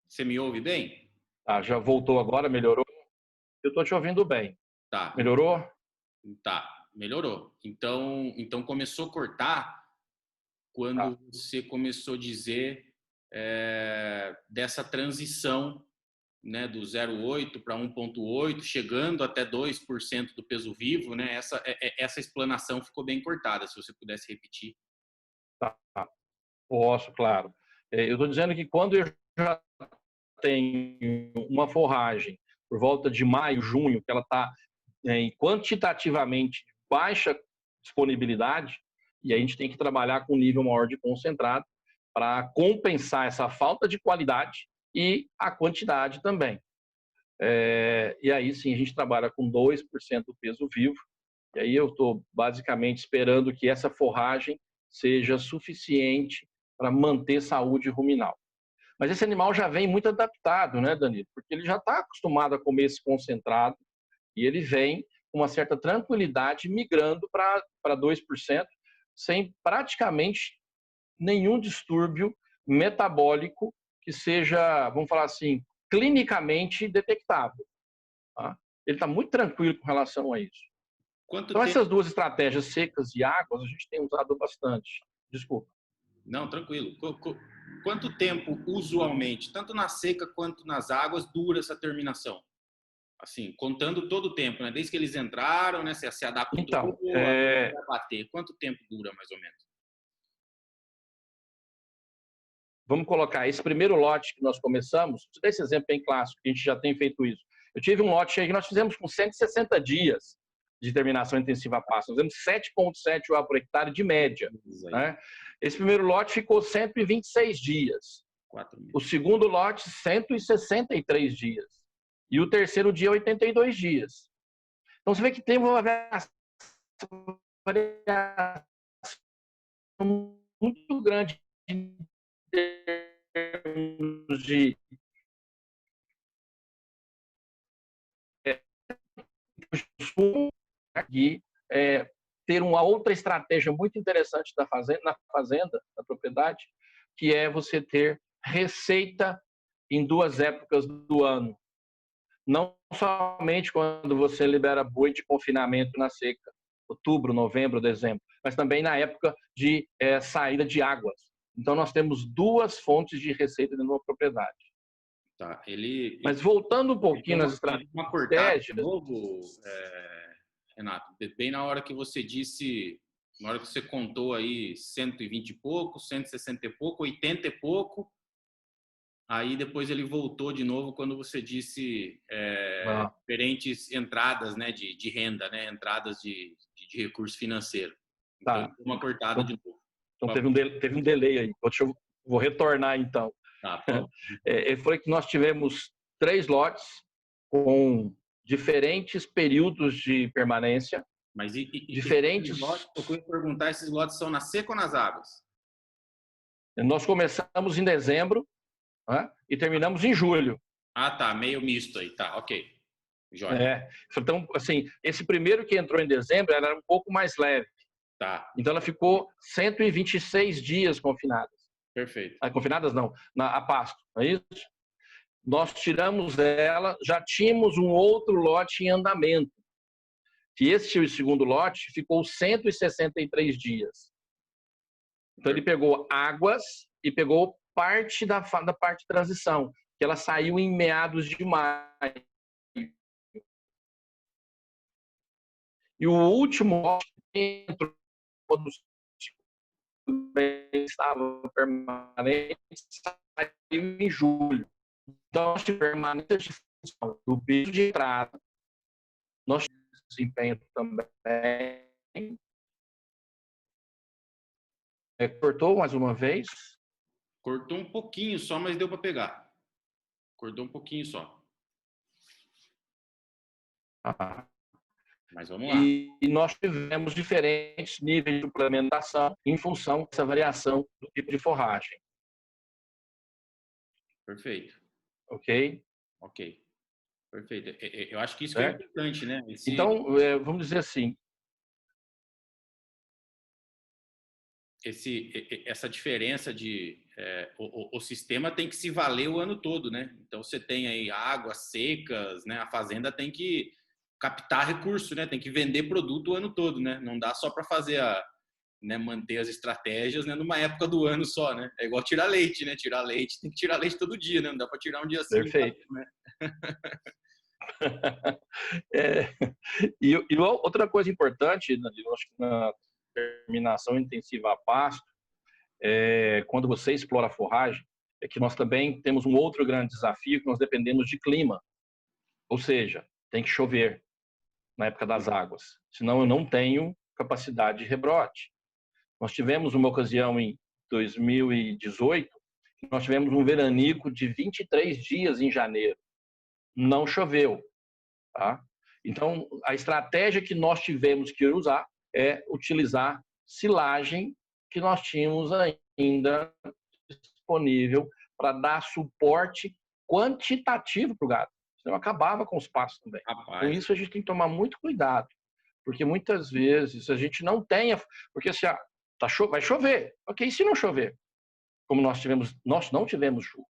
Speaker 1: Você me ouve bem?
Speaker 2: Já voltou agora, melhorou? Eu estou te ouvindo bem.
Speaker 1: Tá.
Speaker 2: Melhorou?
Speaker 1: Tá, melhorou. Então começou a cortar quando você começou a dizer dessa transição, né, do 0,8 para 1,8, chegando até 2% do peso vivo, né? Essa explanação ficou bem cortada, se você pudesse repetir.
Speaker 2: Tá. Posso, claro. Eu estou dizendo que quando eu já tenho uma forragem por volta de maio, junho, que ela está em quantitativamente baixa disponibilidade, e a gente tem que trabalhar com um nível maior de concentrado para compensar essa falta de qualidade e a quantidade também. E aí sim a gente trabalha com 2% do peso vivo, e aí eu estou basicamente esperando que essa forragem seja suficiente para manter saúde ruminal. Mas esse animal já vem muito adaptado, né, Danilo? Porque ele já está acostumado a comer esse concentrado e ele vem com uma certa tranquilidade migrando para 2%, sem praticamente nenhum distúrbio metabólico que seja, vamos falar assim, clinicamente detectável. Tá? Ele está muito tranquilo com relação a isso.
Speaker 1: Quanto
Speaker 2: Então,
Speaker 1: tempo?
Speaker 2: essas duas estratégias, secas e águas, a gente tem usado bastante. Desculpa.
Speaker 1: Não, tranquilo. Quanto tempo, usualmente, tanto na seca quanto nas águas, dura essa terminação? Assim, contando todo o tempo, né? Desde que eles entraram, né? Você se adaptou,
Speaker 2: Então,
Speaker 1: até bater. Quanto tempo dura, mais ou menos?
Speaker 2: vamos colocar esse primeiro lote que nós começamos, vou te dar esse exemplo bem clássico, que a gente já tem feito isso. Eu tive um lote aí que nós fizemos com 160 dias de terminação intensiva a pasto. Nós fizemos 7,7 UA por hectare de média. Né? Esse primeiro lote ficou 126 dias.
Speaker 1: 4 meses.
Speaker 2: O segundo lote, 163 dias. E o terceiro dia, 82 dias. Então, você vê que tem uma variação muito grande em termos de consumo e ter uma outra estratégia muito interessante na fazenda, na propriedade, que é você ter receita em duas épocas do ano. Não somente quando você libera boi de confinamento na seca, outubro, novembro, dezembro, mas também na época de saída de águas. Então, nós temos duas fontes de receita dentro de uma propriedade.
Speaker 1: Tá,
Speaker 2: Mas voltando um pouquinho nas estratégias...
Speaker 1: Uma cortada de novo, Renato, bem na hora que você disse, na hora que você contou aí 120 e pouco, 160 e pouco, 80 e pouco, aí depois ele voltou de novo quando você disse diferentes entradas, né, de renda, né, entradas de recurso financeiro. Então,
Speaker 2: Tá.
Speaker 1: uma cortada de novo.
Speaker 2: Então teve um delay aí. Vou retornar então.
Speaker 1: Tá,
Speaker 2: Foi que nós tivemos 3 lotes com diferentes períodos de permanência.
Speaker 1: Mas
Speaker 2: diferentes
Speaker 1: lotes, eu queria perguntar, esses lotes são na seca ou nas águas?
Speaker 2: Nós começamos em dezembro, né, e terminamos em julho.
Speaker 1: Ah, tá, meio misto aí, tá, ok. Jóia.
Speaker 2: Então, assim, esse primeiro que entrou em dezembro era um pouco mais leve.
Speaker 1: Tá.
Speaker 2: Então, ela ficou 126 dias confinadas.
Speaker 1: Perfeito.
Speaker 2: Confinadas não, a pasto, não é isso? Nós tiramos ela, já tínhamos um outro lote em andamento, que esse segundo lote ficou 163 dias. Então, ele pegou águas e pegou parte da parte de transição, que ela saiu em meados de maio. E o último lote entrou quando estava permanente, saiu em julho. Então, nós tivemos permanência de função do piso de entrada, nós tivemos desempenho também. Cortou mais uma vez?
Speaker 1: Cortou um pouquinho só, mas deu para pegar. Cortou um pouquinho só. Mas vamos lá.
Speaker 2: E nós tivemos diferentes níveis de suplementação em função dessa variação do tipo de forragem.
Speaker 1: Perfeito.
Speaker 2: Ok?
Speaker 1: Ok. Perfeito. Eu acho que isso é importante, né?
Speaker 2: Então, vamos dizer assim.
Speaker 1: Essa diferença de... o sistema tem que se valer o ano todo, né? Então, você tem aí águas secas, né? A fazenda tem que captar recurso, né? Tem que vender produto o ano todo, né? Não dá só para fazer manter as estratégias, né, numa época do ano só, né? É igual tirar leite, né? Tirar leite, tem que tirar leite todo dia, né? Não dá para tirar um dia assim.
Speaker 2: Perfeito. Né? E outra coisa importante, acho que na terminação intensiva a pasto, quando você explora a forragem, é que nós também temos um outro grande desafio, que nós dependemos de clima. Ou seja, tem que chover na época das águas, senão eu não tenho capacidade de rebrote. Nós tivemos uma ocasião em 2018, nós tivemos um veranico de 23 dias em janeiro. Não choveu. Tá? Então, a estratégia que nós tivemos que usar é utilizar silagem que nós tínhamos ainda disponível para dar suporte quantitativo para o gado. Senão acabava com os pastos também.
Speaker 1: Rapaz.
Speaker 2: Com isso, a gente tem que tomar muito cuidado. Porque muitas vezes a gente não tem... Porque assim, vai chover. Ok, e se não chover? Como nós não tivemos chuva.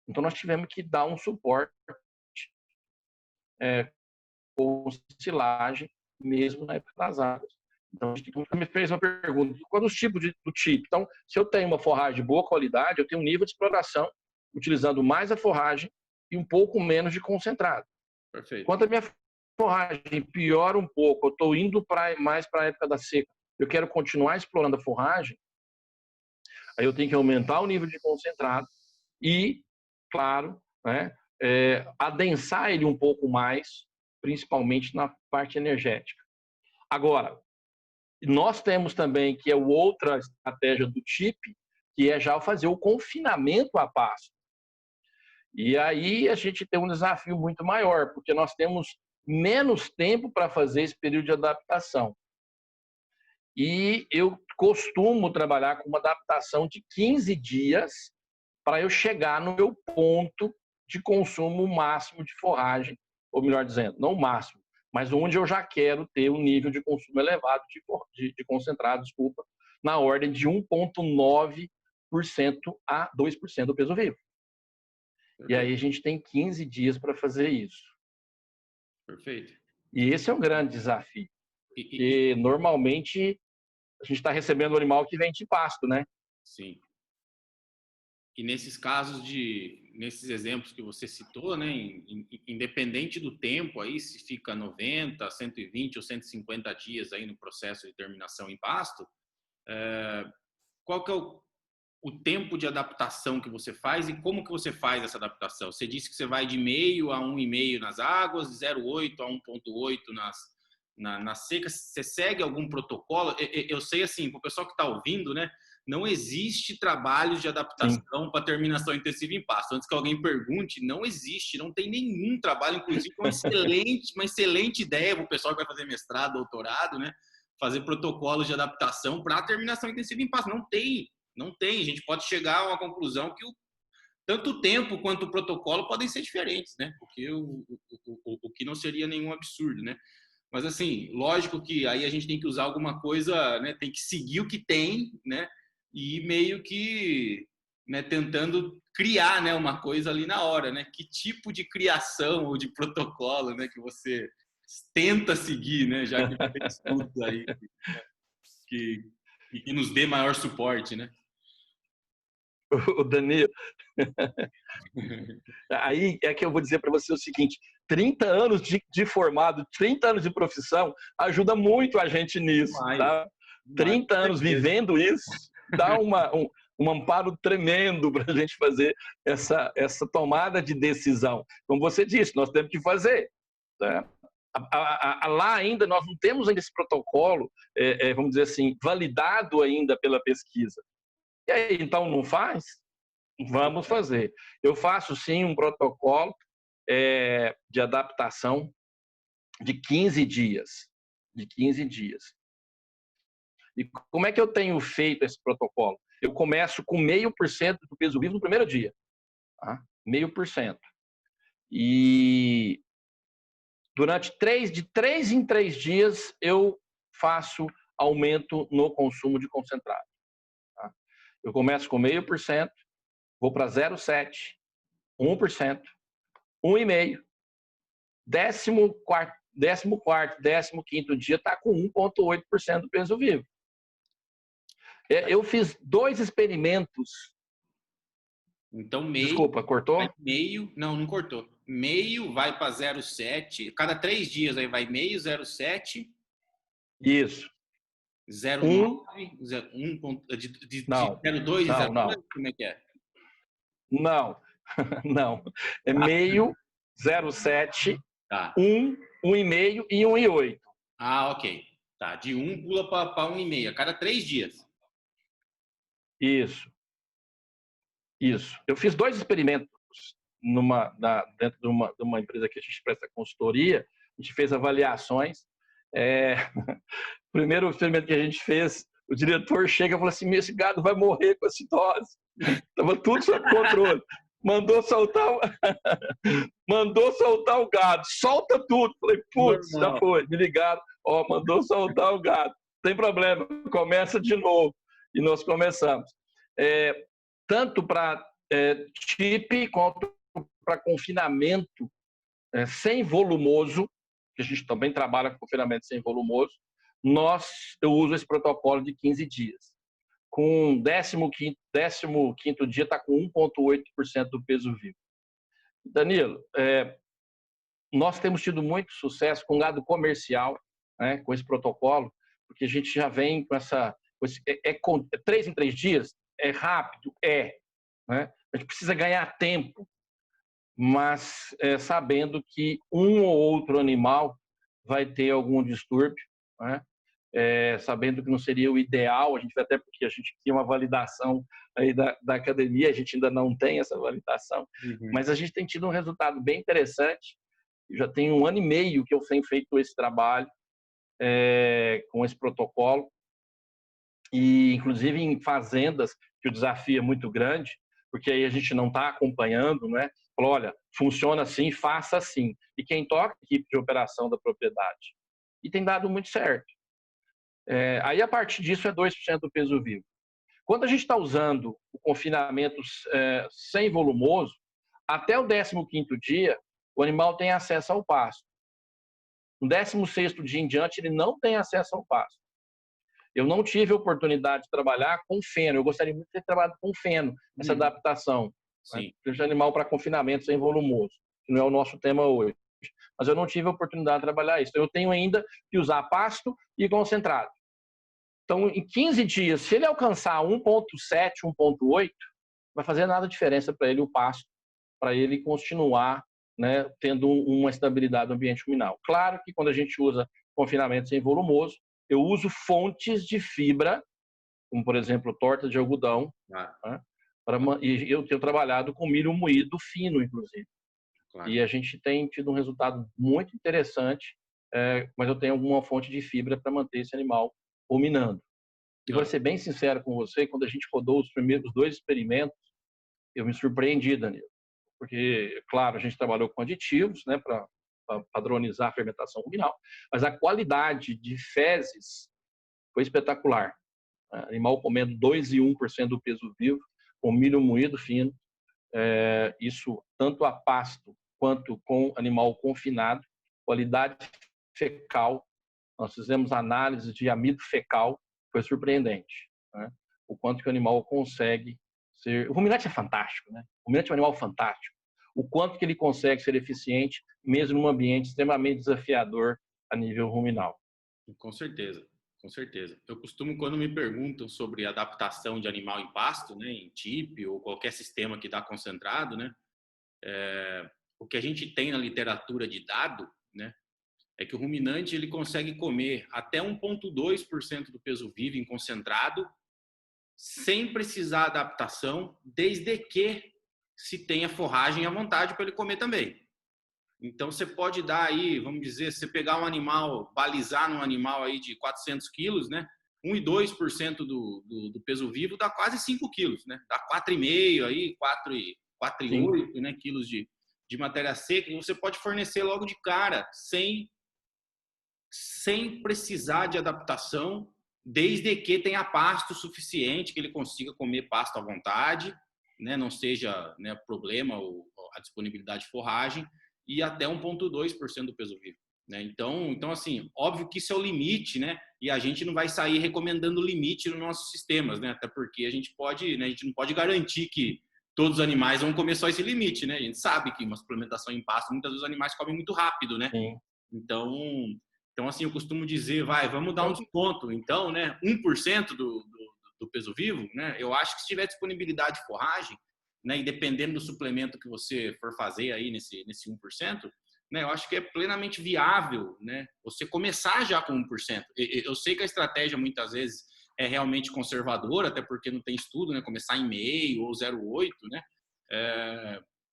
Speaker 2: Então, nós tivemos que dar um suporte com silagem mesmo na época das águas. Então, você me fez uma pergunta, quais os tipos do tipo? Então, se eu tenho uma forragem de boa qualidade, eu tenho um nível de exploração utilizando mais a forragem e um pouco menos de concentrado.
Speaker 1: Perfeito.
Speaker 2: Quanto a minha forragem piora um pouco, eu estou indo mais para a época da seca, eu quero continuar explorando a forragem, aí eu tenho que aumentar o nível de concentrado e, claro, né, adensar ele um pouco mais, principalmente na parte energética. Agora, nós temos também, que é outra estratégia do TIP, que é já fazer o confinamento a pasto. E aí a gente tem um desafio muito maior, porque nós temos menos tempo para fazer esse período de adaptação. E eu costumo trabalhar com uma adaptação de 15 dias para eu chegar no meu ponto de consumo máximo de forragem, ou melhor dizendo, não o máximo, mas onde eu já quero ter um nível de consumo elevado de concentrado, desculpa, na ordem de 1,9% a 2% do peso vivo.
Speaker 1: Perfeito.
Speaker 2: E aí a gente tem 15 dias para fazer isso.
Speaker 1: Perfeito.
Speaker 2: E esse é um grande desafio. E normalmente a gente está recebendo o animal que vem de pasto, né?
Speaker 1: Sim. E nesses casos nesses exemplos que você citou, né, independente do tempo aí, se fica 90, 120 ou 150 dias aí no processo de terminação em pasto, qual que é o tempo de adaptação que você faz e como que você faz essa adaptação? Você disse que você vai de meio a 1,5 nas águas, de 0,8 a 1,8 na seca. Você segue algum protocolo? Eu sei, assim, para o pessoal que está ouvindo, né? Não existe trabalho de adaptação para terminação intensiva em pasto. Antes que alguém pergunte, não existe, não tem nenhum trabalho, inclusive uma excelente ideia para o pessoal que vai fazer mestrado, doutorado, né? Fazer protocolos de adaptação para terminação intensiva em pasto. Não tem. A gente pode chegar a uma conclusão que tanto o tempo quanto o protocolo podem ser diferentes, né? Porque o que não seria nenhum absurdo, né? Mas, assim, lógico que aí a gente tem que usar alguma coisa, né? Tem que seguir o que tem, né? E meio que, né, tentando criar, né, uma coisa ali na hora, né? Que tipo de criação ou de protocolo, né, que você tenta seguir, né? Já que tem estudos aí que nos dê maior suporte, né?
Speaker 2: O Danilo, aí é que eu vou dizer para você o seguinte, 30 anos de formado, 30 anos de profissão, ajuda muito a gente nisso, tá? 30 anos vivendo isso, dá um amparo tremendo para a gente fazer essa tomada de decisão. Como você disse, nós temos que fazer. Tá? Lá ainda, nós não temos ainda esse protocolo, vamos dizer assim, validado ainda pela pesquisa. E aí, então, não faz? Vamos fazer. Eu faço, sim, um protocolo de adaptação de 15 dias. De 15 dias. E como é que eu tenho feito esse protocolo? Eu começo com 0,5% do peso vivo no primeiro dia. Tá? 0,5%. E durante de 3 em 3 dias, eu faço aumento no consumo de concentrado. Tá? Eu começo com 0,5%, vou para 0,7%, 1%, 1,5%, 14º, 15º dia está com 1,8% do peso vivo. Eu fiz 2 experimentos.
Speaker 1: Então, meio...
Speaker 2: Desculpa, cortou?
Speaker 1: Meio... Não cortou. Meio vai para 0,7. Cada 3 dias aí vai meio, 0,7.
Speaker 2: Isso.
Speaker 1: 0,9. 0,2 e 0,2? Como é que é?
Speaker 2: Não. Não. É meio, 0,7,
Speaker 1: tá.
Speaker 2: 1, 1,5 e 1,8.
Speaker 1: Ah, ok. Tá. De 1 pula para 1,5. A cada 3 dias.
Speaker 2: Isso. Eu fiz 2 experimentos dentro de uma empresa que a gente presta consultoria. A gente fez avaliações. O primeiro experimento que a gente fez, o diretor chega e fala assim: esse gado vai morrer com a citose. Estava tudo sob controle. Mandou soltar o gado. Solta tudo. Falei, putz, já foi. Me ligaram. Mandou soltar o gado. Não tem problema. Começa de novo. E nós começamos. Tanto para TIP quanto para confinamento sem volumoso, que a gente também trabalha com confinamento sem volumoso, eu uso esse protocolo de 15 dias. Com o 15º dia, está com 1,8% do peso vivo. Danilo, nós temos tido muito sucesso com gado comercial, né, com esse protocolo, porque a gente já vem com com 3 em 3 dias, é rápido, né? A gente precisa ganhar tempo, mas sabendo que um ou outro animal vai ter algum distúrbio, né? Sabendo que não seria o ideal, até porque a gente tinha uma validação aí da academia, a gente ainda não tem essa validação, mas a gente tem tido um resultado bem interessante. Eu já tenho 1 ano e meio que eu tenho feito esse trabalho com esse protocolo, e inclusive em fazendas que o desafio é muito grande, porque aí a gente não está acompanhando, né? Fala, olha, funciona assim, faça assim. E quem toca a equipe de operação da propriedade. E tem dado muito certo. Aí, a partir disso, é 2% do peso vivo. Quando a gente está usando o confinamento sem volumoso, até o 15º dia, o animal tem acesso ao pasto. No 16º dia em diante, ele não tem acesso ao pasto. Eu não tive a oportunidade de trabalhar com feno. Eu gostaria muito de ter trabalhado com feno, essa adaptação.
Speaker 1: Sim.
Speaker 2: De animal para confinamento sem volumoso, que não é o nosso tema hoje. Mas eu não tive a oportunidade de trabalhar isso. Eu tenho ainda que usar pasto e concentrado. Então, em 15 dias, se ele alcançar 1,7, 1,8, vai fazer nada de diferença para ele o pasto, para ele continuar, né, tendo uma estabilidade no ambiente ruminal. Claro que quando a gente usa confinamento sem volumoso, eu uso fontes de fibra, como, por exemplo, torta de algodão, né, e eu tenho trabalhado com milho moído fino, inclusive. Claro. E a gente tem tido um resultado muito interessante, mas eu tenho alguma fonte de fibra para manter esse animal ruminando. E vou ser bem sincero com você, quando a gente rodou os primeiros 2 experimentos, eu me surpreendi, Danilo. Porque, claro, a gente trabalhou com aditivos, né, para padronizar a fermentação ruminal, mas a qualidade de fezes foi espetacular. Animal comendo 2 e 1% do peso vivo, com milho moído fino, isso tanto a pasto quanto com animal confinado, qualidade fecal. Nós fizemos análise de amido fecal, foi surpreendente, né? O quanto que o animal consegue ser... O ruminante é fantástico, né? O ruminante é um animal fantástico. O quanto que ele consegue ser eficiente, mesmo num ambiente extremamente desafiador a nível ruminal.
Speaker 1: Com certeza. Com certeza. Eu costumo, quando me perguntam sobre adaptação de animal em pasto, né, em TIP ou qualquer sistema que dá concentrado, né, o que a gente tem na literatura de dado, né, é que o ruminante ele consegue comer até 1,2% do peso vivo em concentrado, sem precisar adaptação, desde que se tenha forragem à vontade para ele comer também. Então, você pode dar aí, vamos dizer, se você pegar um animal, balizar num animal aí de 400 quilos, né? 1,2% do peso vivo dá quase 5 quilos, né? Dá 4,5 aí, 4,8, né? Quilos de matéria seca, e você pode fornecer logo de cara, sem precisar de adaptação, desde que tenha pasto suficiente, que ele consiga comer pasto à vontade, né? Não seja, né, problema a disponibilidade de forragem, e até 1,2% do peso vivo, né? Então, assim, óbvio que isso é o limite, né? E a gente não vai sair recomendando limite nos nossos sistemas, né? Até porque a gente não pode garantir que todos os animais vão comer só esse limite, né? A gente sabe que uma suplementação em pasto, muitas vezes os animais comem muito rápido, né?
Speaker 2: Sim.
Speaker 1: Então, assim, eu costumo dizer, vamos dar um desconto, então, né? 1% do peso vivo, né? Eu acho que se tiver disponibilidade de forragem, né, e dependendo do suplemento que você for fazer aí nesse 1%, né, eu acho que é plenamente viável, né, você começar já com 1%. Eu sei que a estratégia muitas vezes é realmente conservadora, até porque não tem estudo, né, começar em meio ou 0,8, né,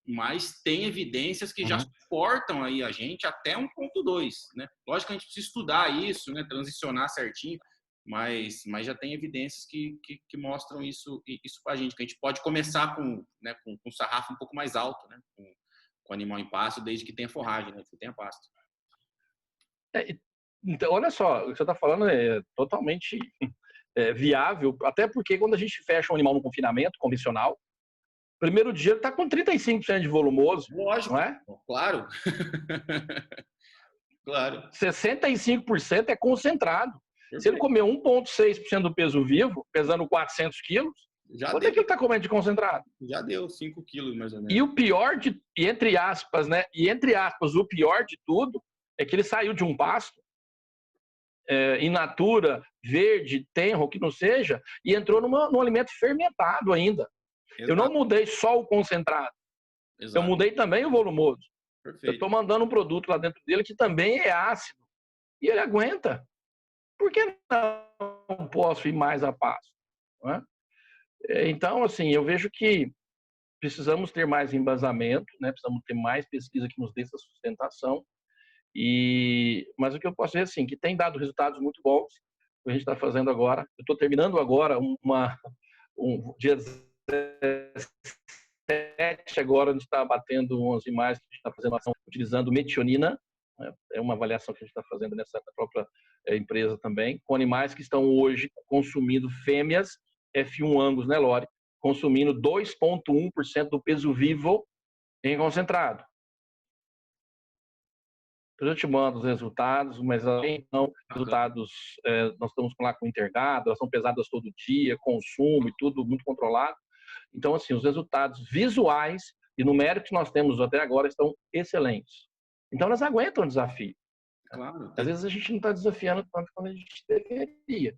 Speaker 1: mas tem evidências que já suportam aí a gente até 1,2, né. Lógico que a gente precisa estudar isso, né, transicionar certinho, mas já tem evidências que mostram isso para a gente, que a gente pode começar com sarrafo um pouco mais alto, né, com animal em pasto, desde que tenha forragem, né, que tenha pasto.
Speaker 2: Então, olha só, o que você está falando é totalmente viável, até porque quando a gente fecha um animal no confinamento convencional, primeiro dia ele está com 35% de volumoso.
Speaker 1: Lógico,
Speaker 2: não é?
Speaker 1: Claro. Claro.
Speaker 2: 65% é concentrado.
Speaker 1: Perfeito.
Speaker 2: Se ele comer 1,6% do peso vivo, pesando 400 quilos, quanto é que ele está comendo de concentrado?
Speaker 1: Já deu 5 quilos, mais ou menos.
Speaker 2: E o pior e entre aspas, né? E entre aspas, o pior de tudo é que ele saiu de um pasto in natura, verde, tenro, que não seja, e entrou num alimento fermentado ainda. Exato. Eu não mudei só o concentrado. Exato. Eu mudei também o volumoso. Perfeito. Eu estou mandando um produto lá dentro dele que também é ácido. E ele aguenta. Por que não posso ir mais a passo? Não é? Então, assim, eu vejo que precisamos ter mais embasamento, né? Precisamos ter mais pesquisa que nos dê essa sustentação. Mas o que eu posso dizer, assim, que tem dado resultados muito bons. O que a gente está fazendo agora. Eu estou terminando agora dia 17, agora a gente está batendo umas imagens que a gente está fazendo ação utilizando metionina. É uma avaliação que a gente está fazendo nessa própria empresa também, com animais que estão hoje consumindo fêmeas F1 Angus Nelore, consumindo 2,1% do peso vivo em concentrado. Eu te mando os resultados, mas então, resultados, nós estamos lá com intergado, elas são pesadas todo dia, consumo e tudo muito controlado. Então, assim, os resultados visuais e numéricos que nós temos até agora estão excelentes. Então, elas aguentam o desafio.
Speaker 1: Claro.
Speaker 2: Às vezes a gente não está desafiando tanto quanto a gente deveria.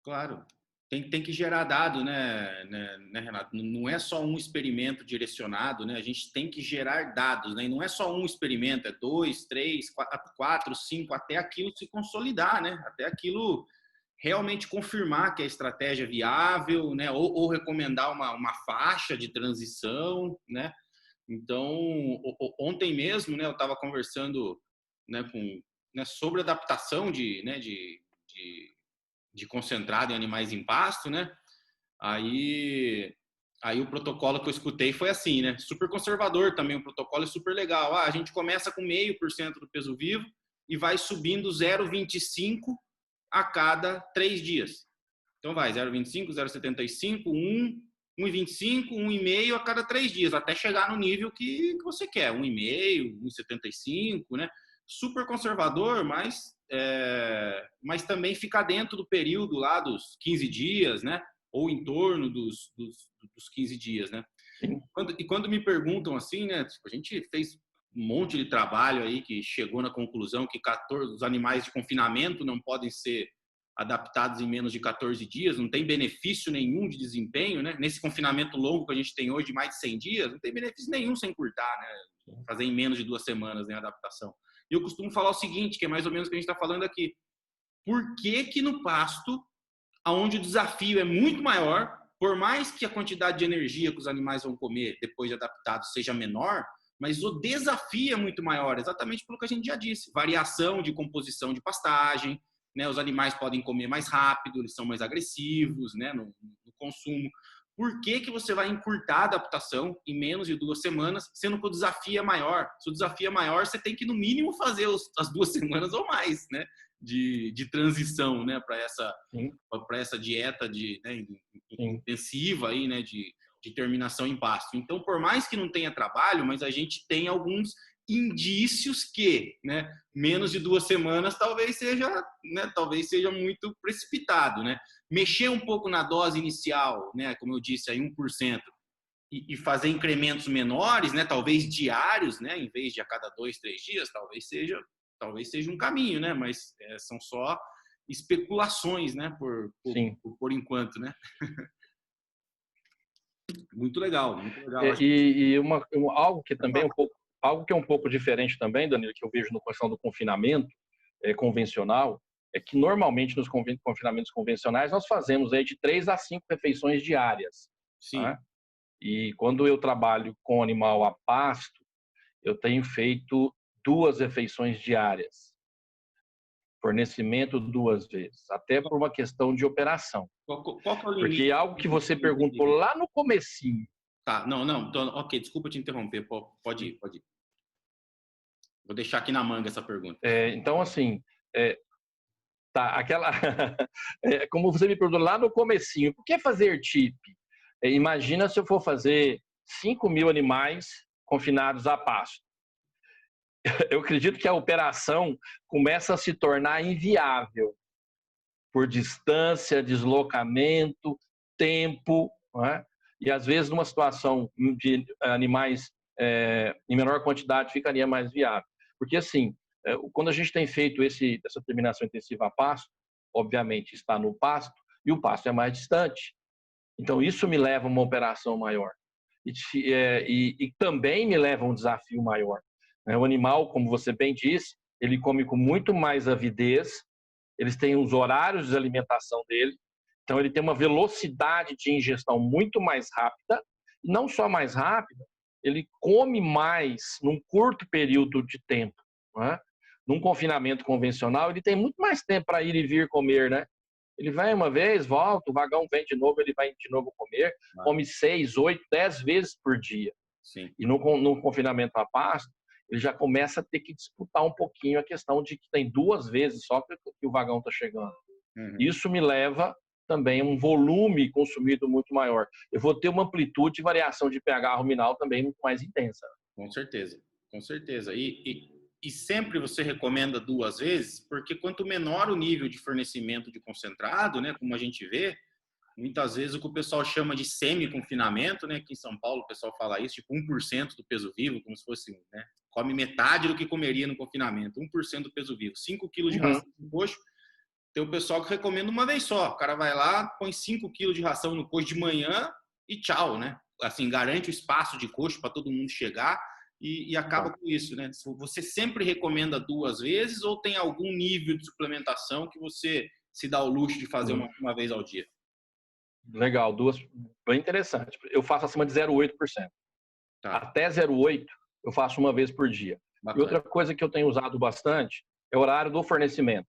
Speaker 1: Claro. Tem que gerar dado, né, Renato? Não é só um experimento direcionado, né? A gente tem que gerar dados, né? E não é só um experimento, é 2, 3, 4, 5, até aquilo se consolidar, né? Até aquilo realmente confirmar que a estratégia é viável, né? Ou recomendar uma faixa de transição, né? Então, ontem mesmo, né, eu estava conversando, né, sobre adaptação de concentrado em animais em pasto, né? Aí o protocolo que eu escutei foi assim, né? Super conservador também, o protocolo é super legal. A gente começa com 0,5% do peso vivo e vai subindo 0,25 a cada 3 dias. Então vai 0,25, 0,75, 1, 1,25, 1,5 a cada 3 dias, até chegar no nível que você quer, 1,5, 1,75, né? Super conservador, mas também ficar dentro do período lá dos 15 dias, né? Ou em torno dos 15 dias, né? Quando me perguntam assim, né? A gente fez um monte de trabalho aí que chegou na conclusão que os animais de confinamento não podem ser adaptados em menos de 14 dias, não tem benefício nenhum de desempenho, né? Nesse confinamento longo que a gente tem hoje, de mais de 100 dias, não tem benefício nenhum sem encurtar, né? Fazer em menos de 2 semanas, né, a adaptação. E eu costumo falar o seguinte, que é mais ou menos o que a gente está falando aqui. Por que no pasto, onde o desafio é muito maior, por mais que a quantidade de energia que os animais vão comer depois de adaptados seja menor, mas o desafio é muito maior, exatamente pelo que a gente já disse. Variação de composição de pastagem, né? Os animais podem comer mais rápido, eles são mais agressivos, né, no consumo. Por que você vai encurtar a adaptação em menos de 2 semanas, sendo que o desafio é maior? Se o desafio é maior, você tem que, no mínimo, fazer as 2 semanas ou mais, né, de transição, né, para essa dieta intensiva aí, né, de terminação em pasto. Então, por mais que não tenha trabalho, mas a gente tem alguns indícios que, né, menos de 2 semanas talvez seja muito precipitado, né? Mexer um pouco na dose inicial, né, como eu disse, aí 1%, e fazer incrementos menores, né, talvez diários, né, em vez de a cada 2, 3 dias, talvez seja um caminho, né? Mas são só especulações, né, por enquanto, né? Muito legal, muito legal.
Speaker 2: Algo que também algo que é um pouco diferente também, Danilo, que eu vejo na questão do confinamento convencional, é que normalmente nos confinamentos convencionais nós fazemos aí de 3 a 5 refeições diárias.
Speaker 1: Sim.
Speaker 2: Né? E quando eu trabalho com animal a pasto, eu tenho feito 2 refeições diárias. Fornecimento 2 vezes, até por uma questão de operação.
Speaker 1: Qual que é o limite?
Speaker 2: Porque algo que você perguntou lá no comecinho.
Speaker 1: Tá, não, então, ok, desculpa te interromper, pode ir. Vou deixar aqui na manga essa pergunta.
Speaker 2: Então, assim, como você me perguntou lá no comecinho, por que fazer TIP? Imagina se eu for fazer 5.000 animais confinados a pasto. eu acredito que a operação começa a se tornar inviável por distância, deslocamento, tempo, né? E às vezes numa situação de animais em menor quantidade ficaria mais viável. Porque assim, quando a gente tem feito essa terminação intensiva a pasto, obviamente está no pasto e o pasto é mais distante. Então isso me leva a uma operação maior. E também me leva a um desafio maior. O animal, como você bem disse, ele come com muito mais avidez, eles têm os horários de alimentação dele, então ele tem uma velocidade de ingestão muito mais rápida, e não só mais rápida, ele come mais num curto período de tempo, né? Num confinamento convencional, ele tem muito mais tempo para ir e vir comer, né? Ele vai uma vez, volta, o vagão vem de novo, ele vai de novo comer, come 6, 8, 10 vezes por dia.
Speaker 1: Sim.
Speaker 2: E no confinamento a pasto, ele já começa a ter que disputar um pouquinho a questão de que tem 2 vezes só que o vagão está chegando.
Speaker 1: Uhum.
Speaker 2: Isso me leva também a um volume consumido muito maior. Eu vou ter uma amplitude de variação de pH ruminal também muito mais intensa.
Speaker 1: Com certeza, com certeza. E sempre você recomenda 2 vezes, porque quanto menor o nível de fornecimento de concentrado, né, como a gente vê, muitas vezes o que o pessoal chama de semi-confinamento, né, aqui em São Paulo o pessoal fala isso, tipo 1% do peso vivo, como se fosse, né, come metade do que comeria no confinamento, 1% do peso vivo, 5 quilos de ração no coxo. Tem o pessoal que recomenda uma vez só, o cara vai lá, põe 5 quilos de ração no coxo de manhã e tchau, né? Assim, garante o espaço de coxo para todo mundo chegar e acaba com isso, né? Você sempre recomenda 2 vezes ou tem algum nível de suplementação que você se dá o luxo de fazer uma vez ao dia?
Speaker 2: Legal, 2, bem interessante. Eu faço acima de 0,8%. Tá. Até 0,8% eu faço uma vez por dia. Bacana. E outra coisa que eu tenho usado bastante é o horário do fornecimento.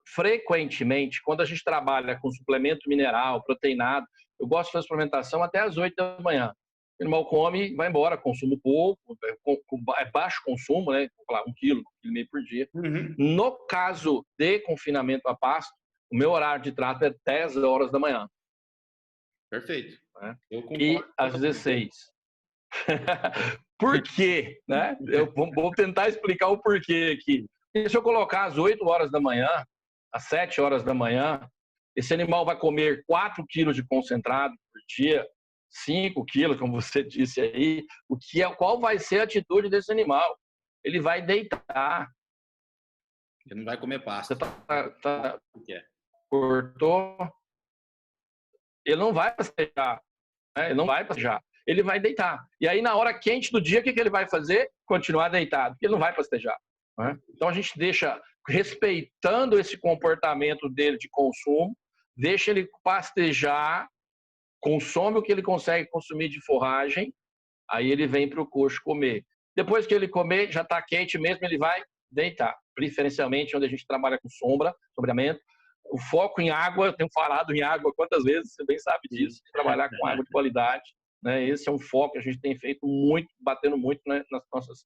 Speaker 2: Frequentemente, quando a gente trabalha com suplemento mineral, proteinado, eu gosto de fazer suplementação até às 8 da manhã. O animal come, vai embora, consumo pouco, é baixo consumo, né? Vou falar 1 quilo, 1,5 quilo por dia.
Speaker 1: Uhum.
Speaker 2: No caso de confinamento a pasto, o meu horário de trato é 10 horas da manhã.
Speaker 1: Perfeito.
Speaker 2: Né? E às 16. Por quê? Né? Eu vou tentar explicar o porquê aqui. E se eu colocar às 8 horas da manhã, às 7 horas da manhã, esse animal vai comer 4 quilos de concentrado por dia, 5 quilos, como você disse aí. Qual vai ser a atitude desse animal? Ele vai deitar.
Speaker 1: Ele não vai comer pasta.
Speaker 2: O que é? Cortou. Ele não vai pastejar. Né? Ele não vai pastejar. Ele vai deitar. E aí, na hora quente do dia, o que ele vai fazer? Continuar deitado. Porque ele não vai pastejar. Né? Então, a gente deixa, respeitando esse comportamento dele de consumo, deixa ele pastejar, consome o que ele consegue consumir de forragem, aí ele vem para o coxo comer. Depois que ele comer, já está quente mesmo, ele vai deitar. Preferencialmente onde a gente trabalha com sombreamento. O foco em água, eu tenho falado em água quantas vezes, você bem sabe disso, trabalhar com água de qualidade. Né? Esse é um foco que a gente tem feito muito, batendo muito, né, nas nossas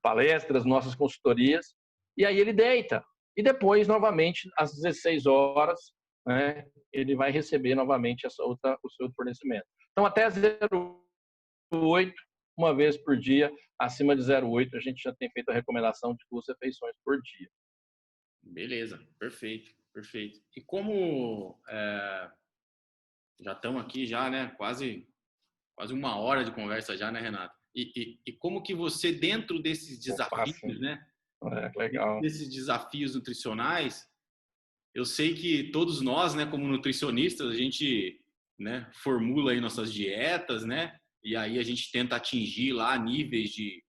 Speaker 2: palestras, nossas consultorias. E aí ele deita. E depois, novamente, às 16 horas, né, ele vai receber novamente o seu fornecimento. Então, até 0,8, uma vez por dia, acima de 0,8, a gente já tem feito a recomendação de 2 refeições por dia.
Speaker 1: Beleza, perfeito, perfeito. E como já estamos aqui já, né, quase 1 hora de conversa já, né, Renato? E como que você, dentro desses desafios, né,
Speaker 2: legal.
Speaker 1: desses desafios nutricionais, eu sei que todos nós, né, como nutricionistas, a gente, né, formula aí nossas dietas, né, e aí a gente tenta atingir lá níveis de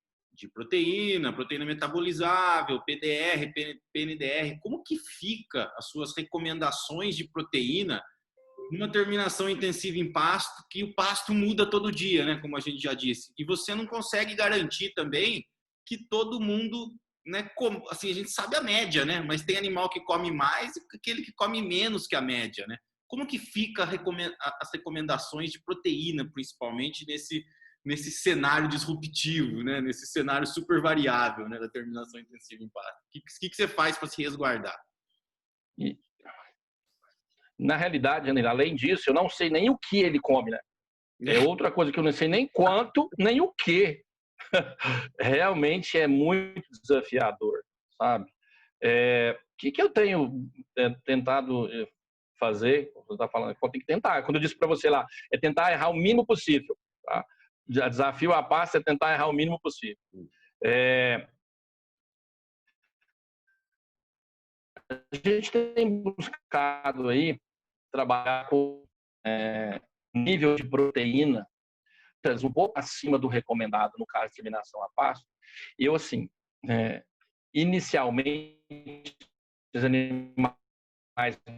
Speaker 1: proteína metabolizável, PDR, PNDR. Como que fica as suas recomendações de proteína numa terminação intensiva em pasto, que o pasto muda todo dia, né, como a gente já disse, e você não consegue garantir também que todo mundo, né, assim, a gente sabe a média, né, mas tem animal que come mais e aquele que come menos que a média, né? Como que fica as recomendações de proteína, principalmente nesse cenário disruptivo, né, nesse cenário super variável, né, da terminação intensiva em pasto? O que você faz para se resguardar?
Speaker 2: Na realidade, além disso, eu não sei nem o que ele come, né? É outra coisa que eu não sei nem quanto, nem o que. realmente é muito desafiador, sabe? O que eu tenho tentado fazer? Você está falando, tem que tentar. Quando eu disse para você lá, é tentar errar o mínimo possível. Tá? Desafio a pasta é tentar errar o mínimo possível. A gente tem buscado aí trabalhar com nível de proteína um pouco acima do recomendado no caso de eliminação a pasto. Eu, assim, inicialmente, os animais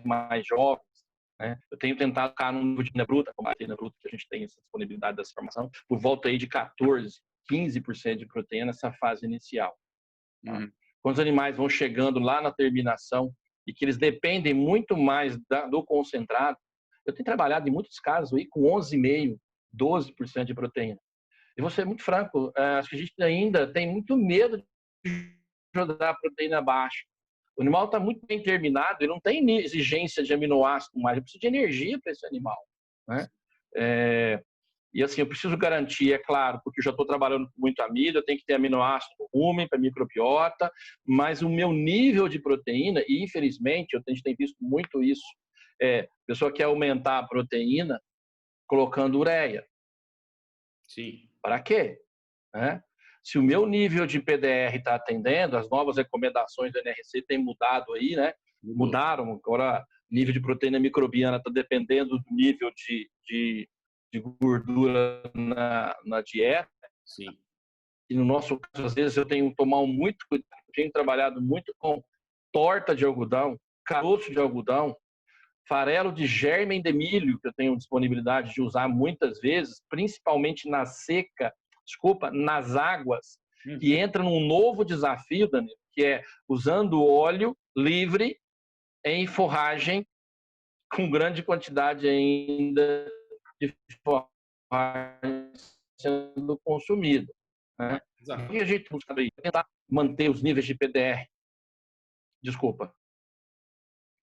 Speaker 2: mais jovens, né, eu tenho tentado ficar no nível de proteína bruta, como a proteína bruta, que a gente tem essa disponibilidade dessa informação, por volta aí de 14, 15% de proteína nessa fase inicial. Tá? Quando os animais vão chegando lá na terminação e que eles dependem muito mais do concentrado, eu tenho trabalhado em muitos casos aí com 11,5%, 12% de proteína. E vou ser muito franco, acho que a gente ainda tem muito medo de jogar a proteína baixa. O animal está muito bem terminado, ele não tem exigência de aminoácido mais, eu preciso de energia para esse animal. Né? E assim, eu preciso garantir, é claro, porque eu já estou trabalhando com muito amido, eu tenho que ter aminoácido no rumen, para microbiota, mas o meu nível de proteína, e infelizmente, a gente tem visto muito isso, a pessoa quer aumentar a proteína colocando ureia.
Speaker 1: Sim.
Speaker 2: Para quê? Se o meu nível de PDR está atendendo, as novas recomendações do NRC têm mudado aí, né? Mudaram, agora o nível de proteína microbiana está dependendo do nível de gordura na dieta.
Speaker 1: Sim.
Speaker 2: E no nosso caso, às vezes eu tenho que tomar muito cuidado, tenho trabalhado muito com torta de algodão, caroço de algodão, farelo de germen de milho, que eu tenho disponibilidade de usar muitas vezes, principalmente na seca, nas águas, e entra num novo desafio, Danilo, que é usando óleo livre em forragem com grande quantidade ainda de forragem sendo consumida. Né? O que a gente busca aí? Tentar manter os níveis de PDR. Desculpa.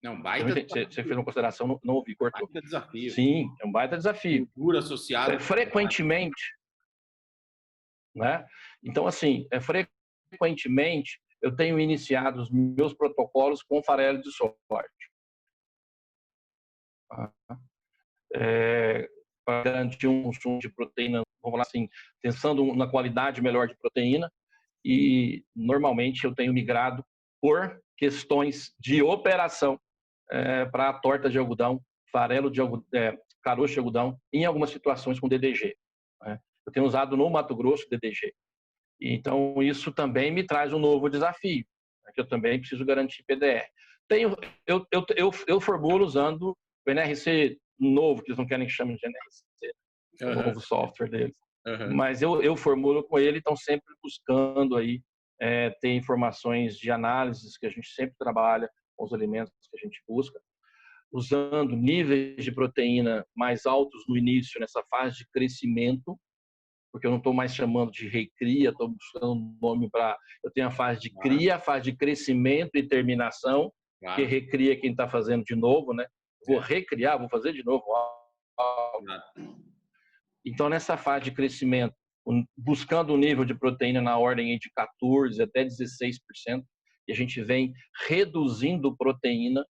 Speaker 1: Não, baita
Speaker 2: você fez uma consideração, não ouvi, cortou.
Speaker 1: Baita desafio.
Speaker 2: Sim, é um baita desafio.
Speaker 1: Cultura associada.
Speaker 2: Frequentemente, né? Então, assim, frequentemente eu tenho iniciado os meus protocolos com farelo de soja. Para garantir um consumo de proteína, vamos falar assim, pensando na qualidade melhor de proteína, e normalmente eu tenho migrado por questões de operação para a torta de algodão, farelo de algodão, caroço de algodão, em algumas situações com DDG. Né? Eu tenho usado no Mato Grosso DDG. Então, isso também me traz um novo desafio, né? Que eu também preciso garantir PDR. Eu formulo usando o NRC novo, que eles não querem que chame de NRC, o novo software deles. Mas eu formulo com ele, então sempre buscando aí ter informações de análises que a gente sempre trabalha com os alimentos que a gente busca, usando níveis de proteína mais altos no início, nessa fase de crescimento, porque eu não estou mais chamando de recria, estou buscando um nome para... Eu tenho a fase de cria, a fase de crescimento e terminação, que recria quem está fazendo de novo, né? Vou recriar, vou fazer de novo. Então, nessa fase de crescimento, buscando um nível de proteína na ordem de 14% até 16%, e a gente vem reduzindo proteína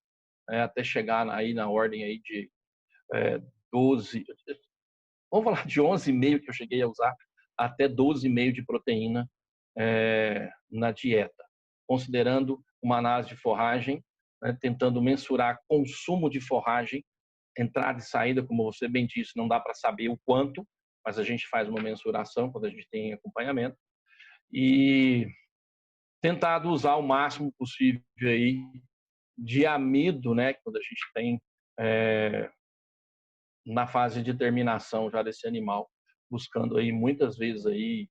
Speaker 2: até chegar aí na ordem aí de 12%, vamos falar de 11,5% que eu cheguei a usar, até 12,5% de proteína na dieta, considerando uma análise de forragem, né, tentando mensurar consumo de forragem, entrada e saída, como você bem disse, não dá para saber o quanto, mas a gente faz uma mensuração quando a gente tem acompanhamento, e tentado usar o máximo possível aí de amido, né, quando a gente tem na fase de terminação já desse animal, buscando aí muitas vezes aí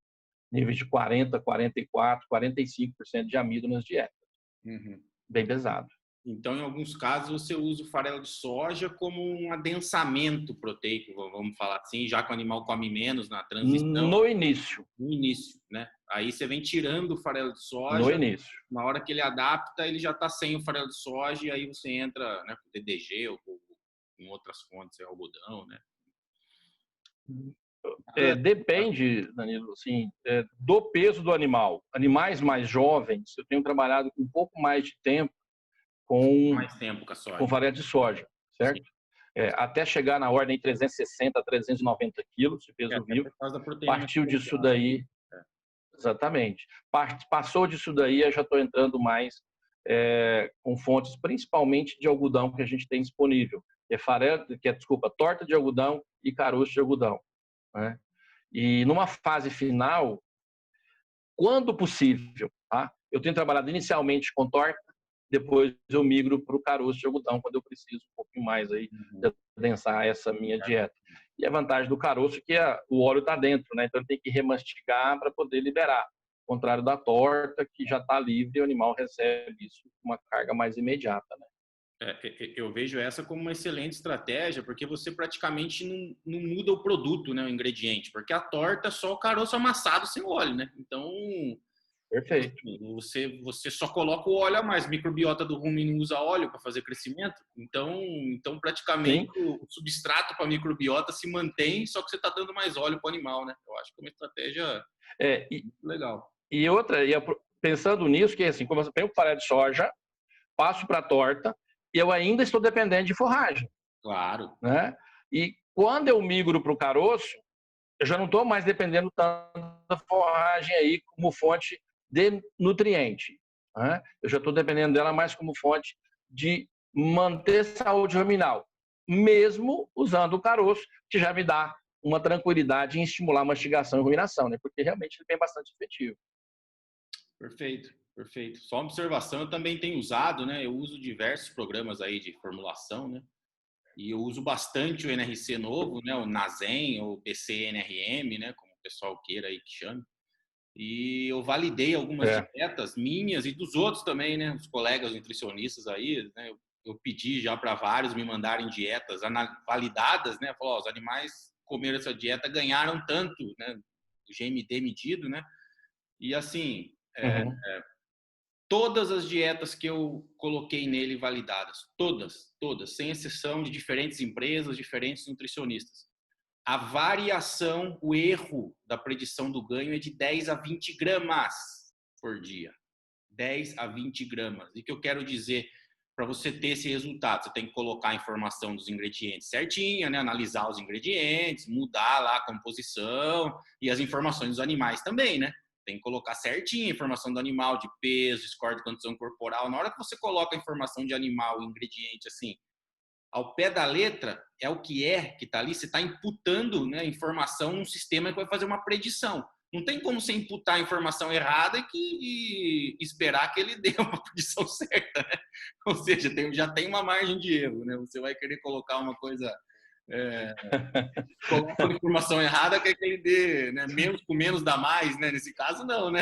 Speaker 2: níveis de 40%, 44%, 45% de amido nas dietas. Bem pesado.
Speaker 1: Então, em alguns casos, você usa o farelo de soja como um adensamento proteico, vamos falar assim, já que o animal come menos na transição.
Speaker 2: No início.
Speaker 1: No início, né? Aí você vem tirando o farelo de soja.
Speaker 2: No início.
Speaker 1: Na hora que ele adapta, ele já está sem o farelo de soja e aí você entra, né, com DDG ou com outras fontes, algodão, né?
Speaker 2: Depende, Danilo, assim, do peso do animal. Animais mais jovens, eu tenho trabalhado com um pouco mais de tempo com farelo de soja, certo? Até chegar na ordem de 360 a 390 quilos de peso vivo. Partiu disso daí, exatamente. Passou disso daí, eu já estou entrando mais com fontes, principalmente de algodão que a gente tem disponível, torta de algodão e caroço de algodão, né? E numa fase final, quando possível, tá? Eu tenho trabalhado inicialmente com torta, depois eu migro para o caroço de algodão, quando eu preciso um pouquinho mais aí de adensar essa minha dieta. E a vantagem do caroço é que o óleo está dentro, né? Então ele tem que remastigar para poder liberar. Ao contrário da torta, que já está livre e o animal recebe isso com uma carga mais imediata, né?
Speaker 1: Eu vejo essa como uma excelente estratégia, porque você praticamente não muda o produto, né, o ingrediente, porque a torta é só o caroço amassado sem óleo, né? Então,
Speaker 2: perfeito.
Speaker 1: Você só coloca o óleo a mais. A microbiota do rumen não usa óleo para fazer crescimento, então praticamente o substrato para a microbiota se mantém, só que você está dando mais óleo para o animal, né? Eu acho que é uma estratégia legal.
Speaker 2: E outra, pensando nisso, que assim, como eu tenho farelo de soja, passo para a torta, e eu ainda estou dependendo de forragem.
Speaker 1: Claro.
Speaker 2: Né? E quando eu migro para o caroço, eu já não estou mais dependendo tanto da forragem aí como fonte de nutriente. Né? Eu já estou dependendo dela mais como fonte de manter saúde ruminal, mesmo usando o caroço, que já me dá uma tranquilidade em estimular a mastigação e ruminação, né? Porque realmente ele é bastante efetivo.
Speaker 1: Perfeito. Perfeito. Só uma observação, eu também tenho usado, né? Eu uso diversos programas aí de formulação, né? E eu uso bastante o NRC novo, né? O Nazen, ou BCNRM, né? Como o pessoal queira aí que chame. E eu validei algumas dietas minhas e dos outros também, né? Os colegas nutricionistas aí, né? Eu pedi já para vários me mandarem dietas validadas, né? Falou, os animais comeram essa dieta, ganharam tanto, né? O GMD medido, né? E assim, todas as dietas que eu coloquei nele validadas, todas, sem exceção, de diferentes empresas, diferentes nutricionistas. A variação, o erro da predição do ganho é de 10 a 20 gramas por dia. 10 a 20 gramas. E o que eu quero dizer, para você ter esse resultado, você tem que colocar a informação dos ingredientes certinha, né? Analisar os ingredientes, mudar lá a composição e as informações dos animais também, né? Tem que colocar certinho a informação do animal, de peso, score de condição corporal. Na hora que você coloca a informação de animal, ingrediente, assim, ao pé da letra, é o que está ali, você está imputando, né, informação num sistema que vai fazer uma predição. Não tem como você imputar a informação errada e esperar que ele dê uma predição certa, né? Ou seja, já tem uma margem de erro, né? Você vai querer colocar uma coisa... coloca a informação errada, quer que ele dê, né? Menos com menos dá mais, né? Nesse caso, não, né?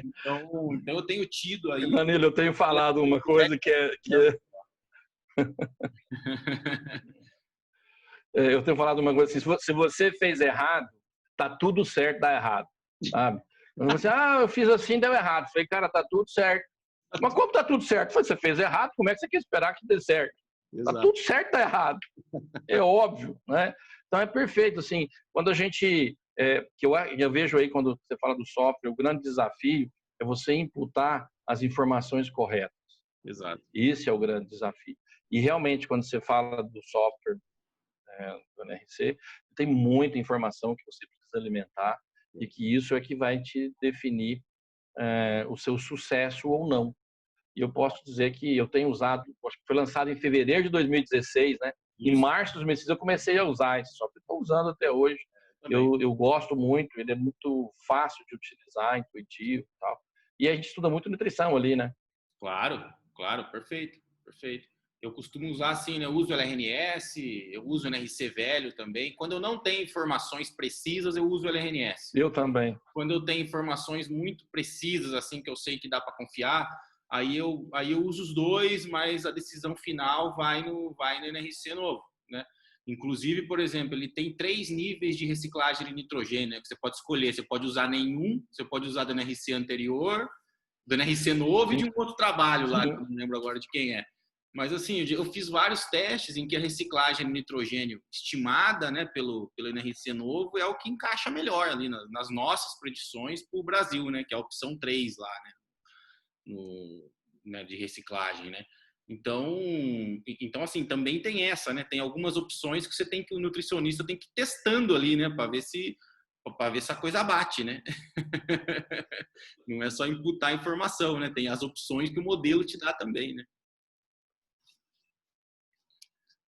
Speaker 1: Então eu tenho tido aí...
Speaker 2: Danilo, eu tenho falado uma coisa que é... Eu tenho falado uma coisa assim, se você fez errado, tá tudo certo, dá errado, sabe? Você, eu fiz assim, deu errado. Falei, cara, tá tudo certo. Mas como tá tudo certo? Você fez errado, como é que você quer esperar que dê certo? Exato. Tá tudo certo, tá errado. É óbvio, né? Então é perfeito, assim, quando a gente, que eu vejo aí quando você fala do software, o grande desafio é você imputar as informações corretas.
Speaker 1: Exato.
Speaker 2: Esse é o grande desafio. E realmente, quando você fala do software do NRC, tem muita informação que você precisa alimentar e que isso é que vai te definir o seu sucesso ou não. E eu posso dizer que eu tenho usado, acho que foi lançado em fevereiro de 2016, né? Isso. Em março de 2016 eu comecei a usar esse software, estou usando até hoje. Eu gosto muito, ele é muito fácil de utilizar, intuitivo e tal. E a gente estuda muito nutrição ali, né?
Speaker 1: Claro, perfeito. Eu costumo usar assim, né? Eu uso o LRNS, eu uso o NRC velho também. Quando eu não tenho informações precisas, eu uso o LRNS.
Speaker 2: Eu também.
Speaker 1: Quando eu tenho informações muito precisas, assim, que eu sei que dá para confiar, aí eu uso os dois, mas a decisão final vai no NRC novo, né? Inclusive, por exemplo, ele tem 3 níveis de reciclagem de nitrogênio, né, que você pode escolher. Você pode usar nenhum, você pode usar do NRC anterior, do NRC novo e de um outro trabalho lá, que eu não lembro agora de quem é. Mas assim, eu fiz vários testes em que a reciclagem de nitrogênio estimada, né, pelo NRC novo é o que encaixa melhor ali nas nossas predições para o Brasil, né, que é a opção 3 lá, né, né, de reciclagem, né. Então assim, também tem essa, né, tem algumas opções que o nutricionista tem que ir testando ali, né, para ver se a coisa bate, né. Não é só imputar informação, né, tem as opções que o modelo te dá também, né.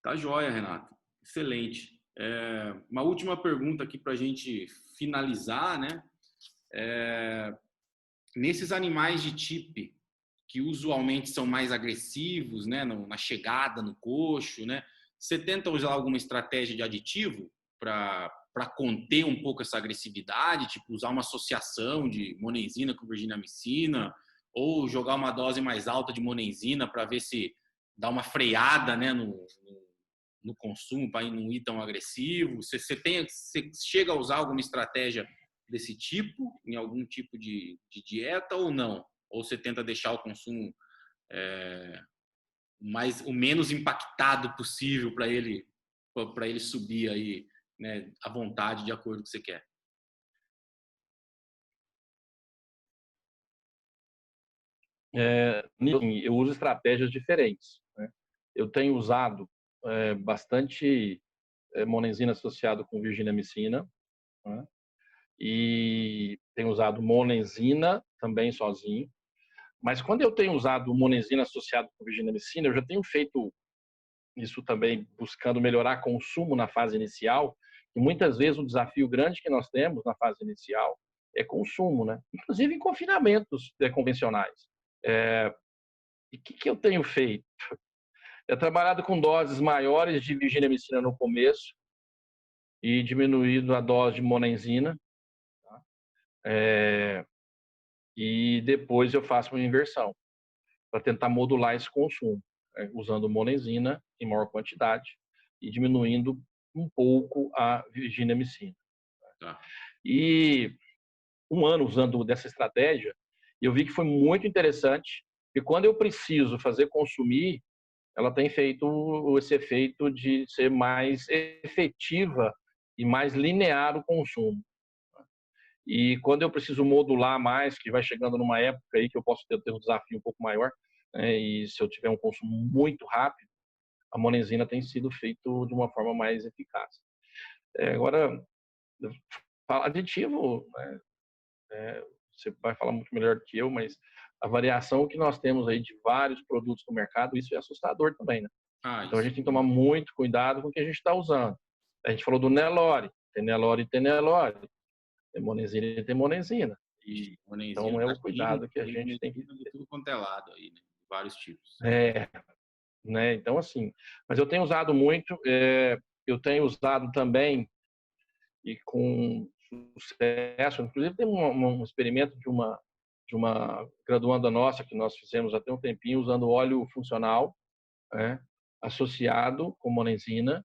Speaker 1: Tá joia, Renato. Excelente. Uma última pergunta aqui para a gente finalizar, né? Nesses animais de TIP, que usualmente são mais agressivos, né? Na chegada, no coxo, né? Você tenta usar alguma estratégia de aditivo para conter um pouco essa agressividade, tipo usar uma associação de monenzina com virginamicina, ou jogar uma dose mais alta de monenzina para ver se dá uma freada, né, no consumo para não ir tão agressivo? Você chega a usar alguma estratégia desse tipo em algum tipo de dieta ou não? Ou você tenta deixar o consumo o menos impactado possível para ele subir aí, né, à vontade, de acordo com o que você quer?
Speaker 2: Eu uso estratégias diferentes, né? Eu tenho usado bastante monenzina associado com virginamicina, né? E tenho usado monenzina também sozinho. Mas quando eu tenho usado monenzina associado com virginamicina, eu já tenho feito isso também buscando melhorar consumo na fase inicial. E muitas vezes o desafio grande que nós temos na fase inicial é consumo, né? Inclusive em confinamentos convencionais. E o que eu tenho feito? Eu trabalhado com doses maiores de virginamicina no começo e diminuído a dose de monenzina. Tá? E depois eu faço uma inversão para tentar modular esse consumo, usando monenzina em maior quantidade e diminuindo um pouco a virginamicina.
Speaker 1: Tá.
Speaker 2: E um ano usando dessa estratégia, eu vi que foi muito interessante, e quando eu preciso fazer consumir, ela tem feito esse efeito de ser mais efetiva e mais linear o consumo. E quando eu preciso modular mais, que vai chegando numa época aí que eu posso ter um desafio um pouco maior, né, e se eu tiver um consumo muito rápido, a monenzina tem sido feito de uma forma mais eficaz. Agora, aditivo, né, você vai falar muito melhor do que eu, mas a variação que nós temos aí de vários produtos no mercado, isso é assustador também, né? Então a gente tem que tomar muito cuidado com o que a gente está usando. A gente falou do Nelore, tem Nelore e tem Nelore, tem monenzina e tem monenzina. E então é o cuidado que a gente tem que ter.
Speaker 1: Tudo quanto é lado aí, né? Vários tipos.
Speaker 2: Né? Então assim, mas eu tenho usado muito, eu tenho usado também e com sucesso. Inclusive tem um experimento de uma graduanda nossa que nós fizemos até um tempinho usando óleo funcional, né, associado com monenzina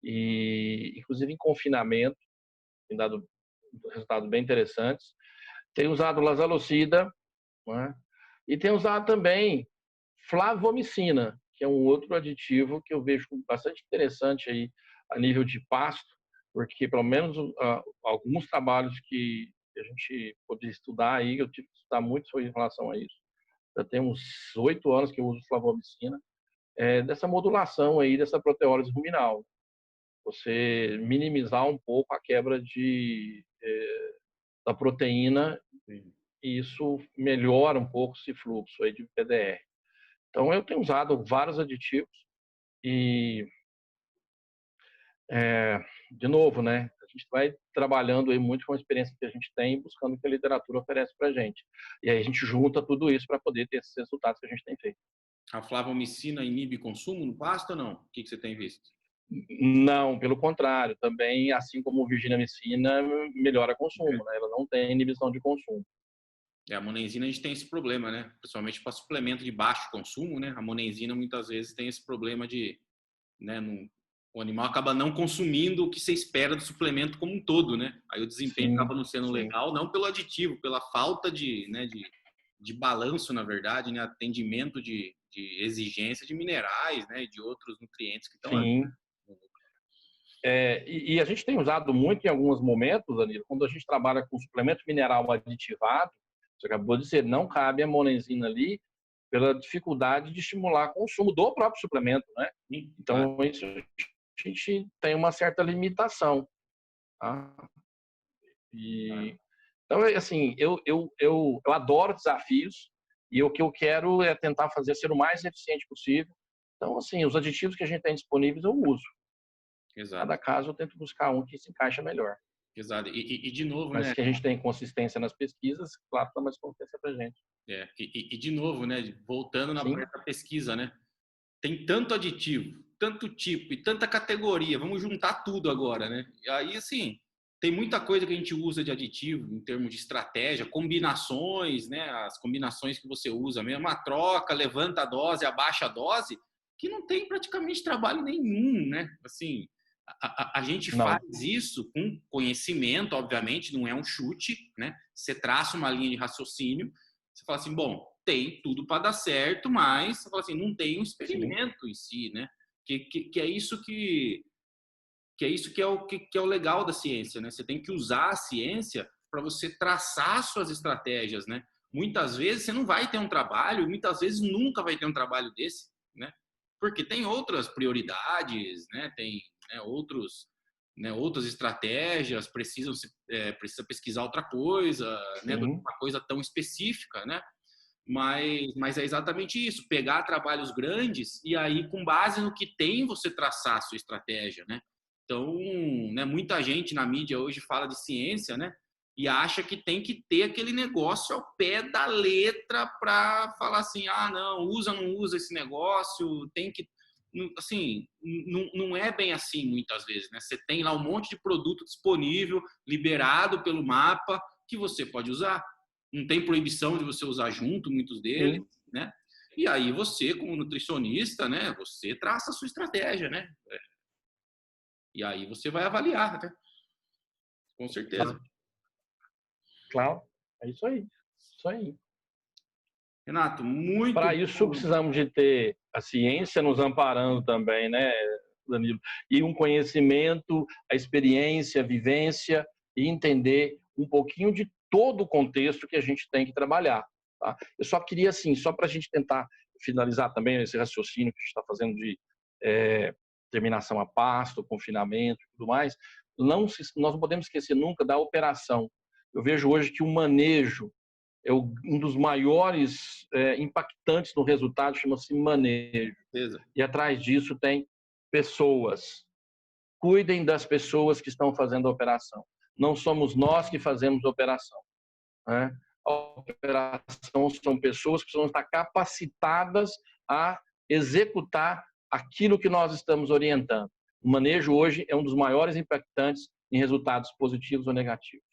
Speaker 2: e inclusive em confinamento tem dado resultados bem interessantes. Tem usado lasalocida, né, e tem usado também flavomicina, que é um outro aditivo que eu vejo bastante interessante aí a nível de pasto, porque pelo menos alguns trabalhos que a gente poderia estudar aí, eu tive que estudar muito em relação a isso. Já tem uns 8 anos que eu uso flavomicina, dessa modulação aí dessa proteólise ruminal. Você minimizar um pouco a quebra da proteína. Sim. E isso melhora um pouco esse fluxo aí de PDR. Então eu tenho usado vários aditivos e de novo, né? A gente vai trabalhando aí muito com a experiência que a gente tem, buscando o que a literatura oferece para a gente. E aí a gente junta tudo isso para poder ter esses resultados que a gente tem feito.
Speaker 1: A flavomicina inibe consumo no pasto ou não? O que você tem visto?
Speaker 2: Não, pelo contrário. Também, assim como a virginamicina, melhora o consumo. Né? Ela não tem inibição de consumo.
Speaker 1: A monenzina a gente tem esse problema, né? Principalmente para suplemento de baixo consumo, né? A monenzina muitas vezes tem esse problema de, né, o animal acaba não consumindo o que você espera do suplemento como um todo, né? Aí o desempenho acaba não sendo legal, não pelo aditivo, pela falta de balanço, na verdade, né? Atendimento de de exigência de minerais, né, e de outros nutrientes que estão ali.
Speaker 2: Sim. E a gente tem usado muito em alguns momentos, Danilo, quando a gente trabalha com suplemento mineral aditivado, você acabou de dizer, não cabe a monenzina ali pela dificuldade de estimular o consumo do próprio suplemento, né?
Speaker 1: Sim, claro.
Speaker 2: Então, isso a gente tem uma certa limitação. Tá? Então, assim, eu adoro desafios e o que eu quero é tentar fazer ser o mais eficiente possível. Então, assim, os aditivos que a gente tem disponíveis eu uso.
Speaker 1: Exato,
Speaker 2: Cada caso eu tento buscar um que se encaixa melhor.
Speaker 1: exato. E de novo,
Speaker 2: Mas
Speaker 1: né?
Speaker 2: que a gente tem consistência nas pesquisas, claro, dá mais consistência para a gente.
Speaker 1: De novo, né? Voltando na
Speaker 2: Sim,
Speaker 1: parte da pesquisa, né? Tem tanto aditivo, tanto tipo e tanta categoria. Vamos juntar tudo agora, né? E aí, assim, tem muita coisa que a gente usa de aditivo em termos de estratégia, combinações, né? As combinações que você usa mesmo, a troca, levanta a dose, abaixa a dose, que não tem praticamente trabalho nenhum, né? Assim, a gente faz
Speaker 2: não.
Speaker 1: isso com conhecimento, obviamente, não é um chute, né? Você traça uma linha de raciocínio, você fala assim, bom, tem tudo para dar certo, mas você fala assim, não tem um
Speaker 2: Sim.
Speaker 1: experimento em si, né? Que é isso que é isso que é o legal da ciência, né? Você tem que usar a ciência para você traçar suas estratégias, né? Muitas vezes você não vai ter um trabalho, muitas vezes nunca vai ter um trabalho desse, né? Porque tem outras prioridades, né? Tem, né, outras estratégias, precisa pesquisar outra coisa, né? Do que
Speaker 2: Sim.
Speaker 1: uma coisa tão específica, né? Mas é exatamente isso, pegar trabalhos grandes e aí, com base no que tem, você traçar a sua estratégia, né? Então, né, muita gente na mídia hoje fala de ciência, né? E acha que tem que ter aquele negócio ao pé da letra para falar assim, ah, não usa esse negócio, tem que... Assim, não é bem assim muitas vezes, né? Você tem lá um monte de produto disponível, liberado pelo mapa, que você pode usar. Não tem proibição de você usar junto muitos deles,
Speaker 2: Sim.
Speaker 1: né? E aí você, como nutricionista, né? Você traça a sua estratégia, né? E aí você vai avaliar, né? Com certeza.
Speaker 2: Claro. Claro. É isso aí. Isso aí.
Speaker 1: Renato, muito
Speaker 2: Para isso,
Speaker 1: bom.
Speaker 2: precisamos de ter a ciência nos amparando também, né, Danilo? E um conhecimento, a experiência, a vivência e entender um pouquinho de todo o contexto que a gente tem que trabalhar. Tá? Eu só queria, assim, só para a gente tentar finalizar também esse raciocínio que a gente está fazendo de terminação a pasto, confinamento e tudo mais, nós não podemos esquecer nunca da operação. Eu vejo hoje que o manejo é um dos maiores impactantes no resultado, chama-se manejo.
Speaker 1: Certeza.
Speaker 2: E atrás disso tem pessoas. Cuidem das pessoas que estão fazendo a operação. Não somos nós que fazemos a operação. Né? A operação são pessoas que precisam estar capacitadas a executar aquilo que nós estamos orientando. O manejo hoje é um dos maiores impactantes em resultados positivos ou negativos.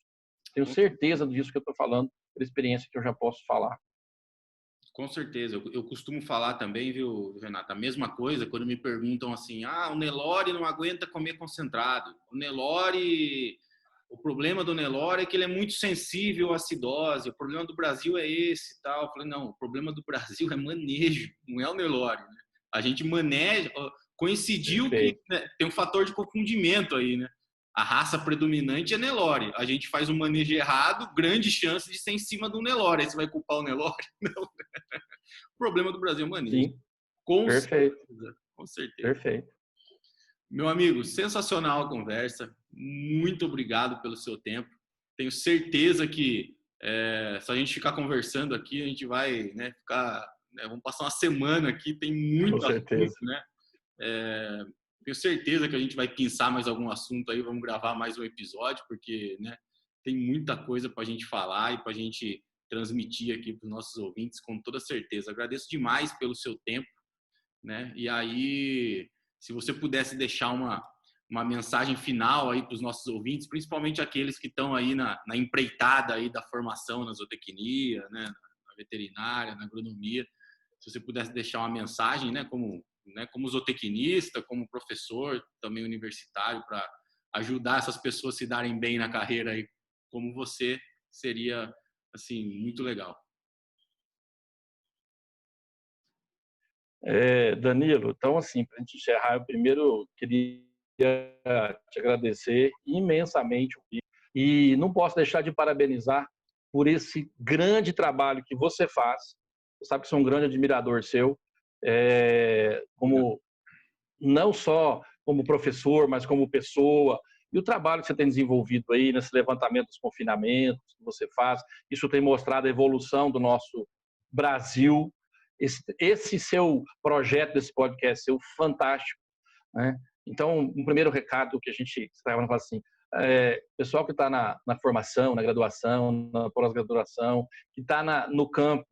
Speaker 2: Tenho certeza disso que eu estou falando, pela experiência que eu já posso falar.
Speaker 1: Com certeza. Eu costumo falar também, viu, Renata, a mesma coisa quando me perguntam assim: ah, o Nelore não aguenta comer concentrado. O problema do Nelore é que ele é muito sensível à acidose. O problema do Brasil é esse e tal. Eu falei: não, o problema do Brasil é manejo, não é o Nelore, né? A gente maneja. Coincidiu que,
Speaker 2: Perfeito.
Speaker 1: né, tem um fator de confundimento aí, né? A raça predominante é Nelore. A gente faz um manejo errado, grande chance de ser em cima do Nelore. Aí você vai culpar o Nelore? Não. O problema do Brasil é manejo.
Speaker 2: Sim,
Speaker 1: Com
Speaker 2: perfeito,
Speaker 1: certeza, com certeza.
Speaker 2: perfeito.
Speaker 1: Meu amigo, sensacional a conversa. Muito obrigado pelo seu tempo. Tenho certeza que se a gente ficar conversando aqui, a gente vai, né, vamos passar uma semana aqui. Tem
Speaker 2: Com
Speaker 1: muito assunto,
Speaker 2: certeza.
Speaker 1: né? Tenho certeza que a gente vai pensar mais algum assunto aí. Vamos gravar mais um episódio, porque, né, tem muita coisa para a gente falar e para a gente transmitir aqui para os nossos ouvintes, com toda certeza. Agradeço demais pelo seu tempo, né? E aí, se você pudesse deixar uma mensagem final aí para os nossos ouvintes, principalmente aqueles que estão aí na empreitada aí da formação na zootecnia, né, na veterinária, na agronomia, se você pudesse deixar uma mensagem, como zootecnista, como professor também universitário, para ajudar essas pessoas a se darem bem na carreira aí, como você, seria assim muito legal.
Speaker 2: Danilo, então, assim, para a gente encerrar, eu primeiro queria te agradecer imensamente e não posso deixar de parabenizar por esse grande trabalho que você faz. Você sabe que sou um grande admirador seu, como não só como professor, mas como pessoa. E o trabalho que você tem desenvolvido aí nesse levantamento dos confinamentos que você faz, isso tem mostrado a evolução do nosso Brasil. Esse seu projeto, desse podcast seu, fantástico, né? Então, um primeiro recado que a gente estava falando assim, pessoal que está na formação, na graduação, na pós-graduação, que está no campo,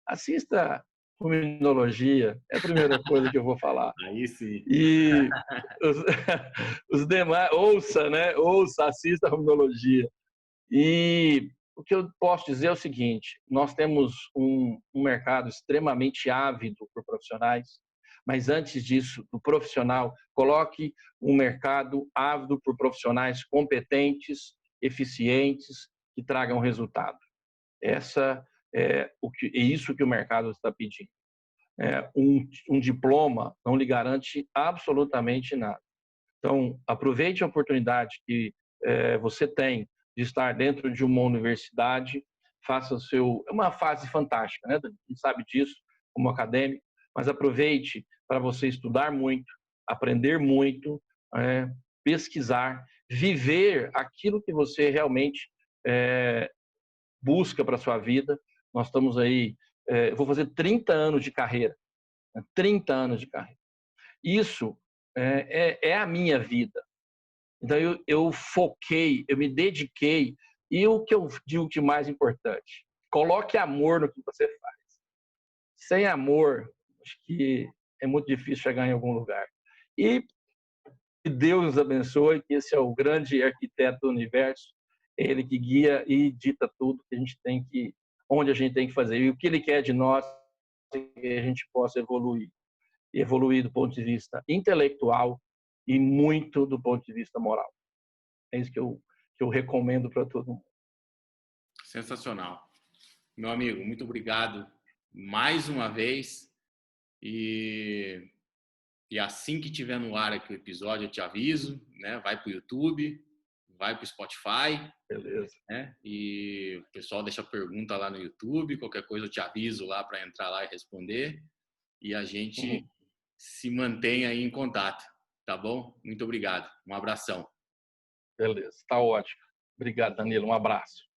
Speaker 2: assista Ruminologia, é a primeira coisa que eu vou falar.
Speaker 1: Aí sim.
Speaker 2: E os demais, ouça, assista a Ruminologia. E o que eu posso dizer é o seguinte, nós temos um mercado extremamente ávido por profissionais, mas antes disso, do profissional, coloque um mercado ávido por profissionais competentes, eficientes, que tragam resultado. Essa é isso que o mercado está pedindo. Um diploma não lhe garante absolutamente nada. Então, aproveite a oportunidade que você tem de estar dentro de uma universidade, faça é uma fase fantástica, né? A gente sabe disso como acadêmico, mas aproveite para você estudar muito, aprender muito, pesquisar, viver aquilo que você realmente busca para a sua vida. Nós estamos aí, vou fazer 30 anos de carreira, 30 anos de carreira. Isso é a minha vida. Então, eu foquei, eu me dediquei, e o que eu digo de mais importante, coloque amor no que você faz. Sem amor, acho que é muito difícil chegar em algum lugar. E que Deus nos abençoe, que esse é o grande arquiteto do universo, é Ele que guia e dita tudo que a gente tem que, onde a gente tem que fazer. E o que Ele quer de nós é que a gente possa evoluir. E evoluir do ponto de vista intelectual e muito do ponto de vista moral. É isso que eu recomendo para todo mundo.
Speaker 1: Sensacional. Meu amigo, muito obrigado mais uma vez. E assim que tiver no ar aqui o episódio, eu te aviso, né? Vai para o YouTube, vai para o Spotify.
Speaker 2: Beleza.
Speaker 1: Né? E o pessoal deixa pergunta lá no YouTube, qualquer coisa eu te aviso lá para entrar lá e responder. E a gente se mantém aí em contato, tá bom? Muito obrigado. Um abração.
Speaker 2: Beleza, tá ótimo. Obrigado, Danilo. Um abraço.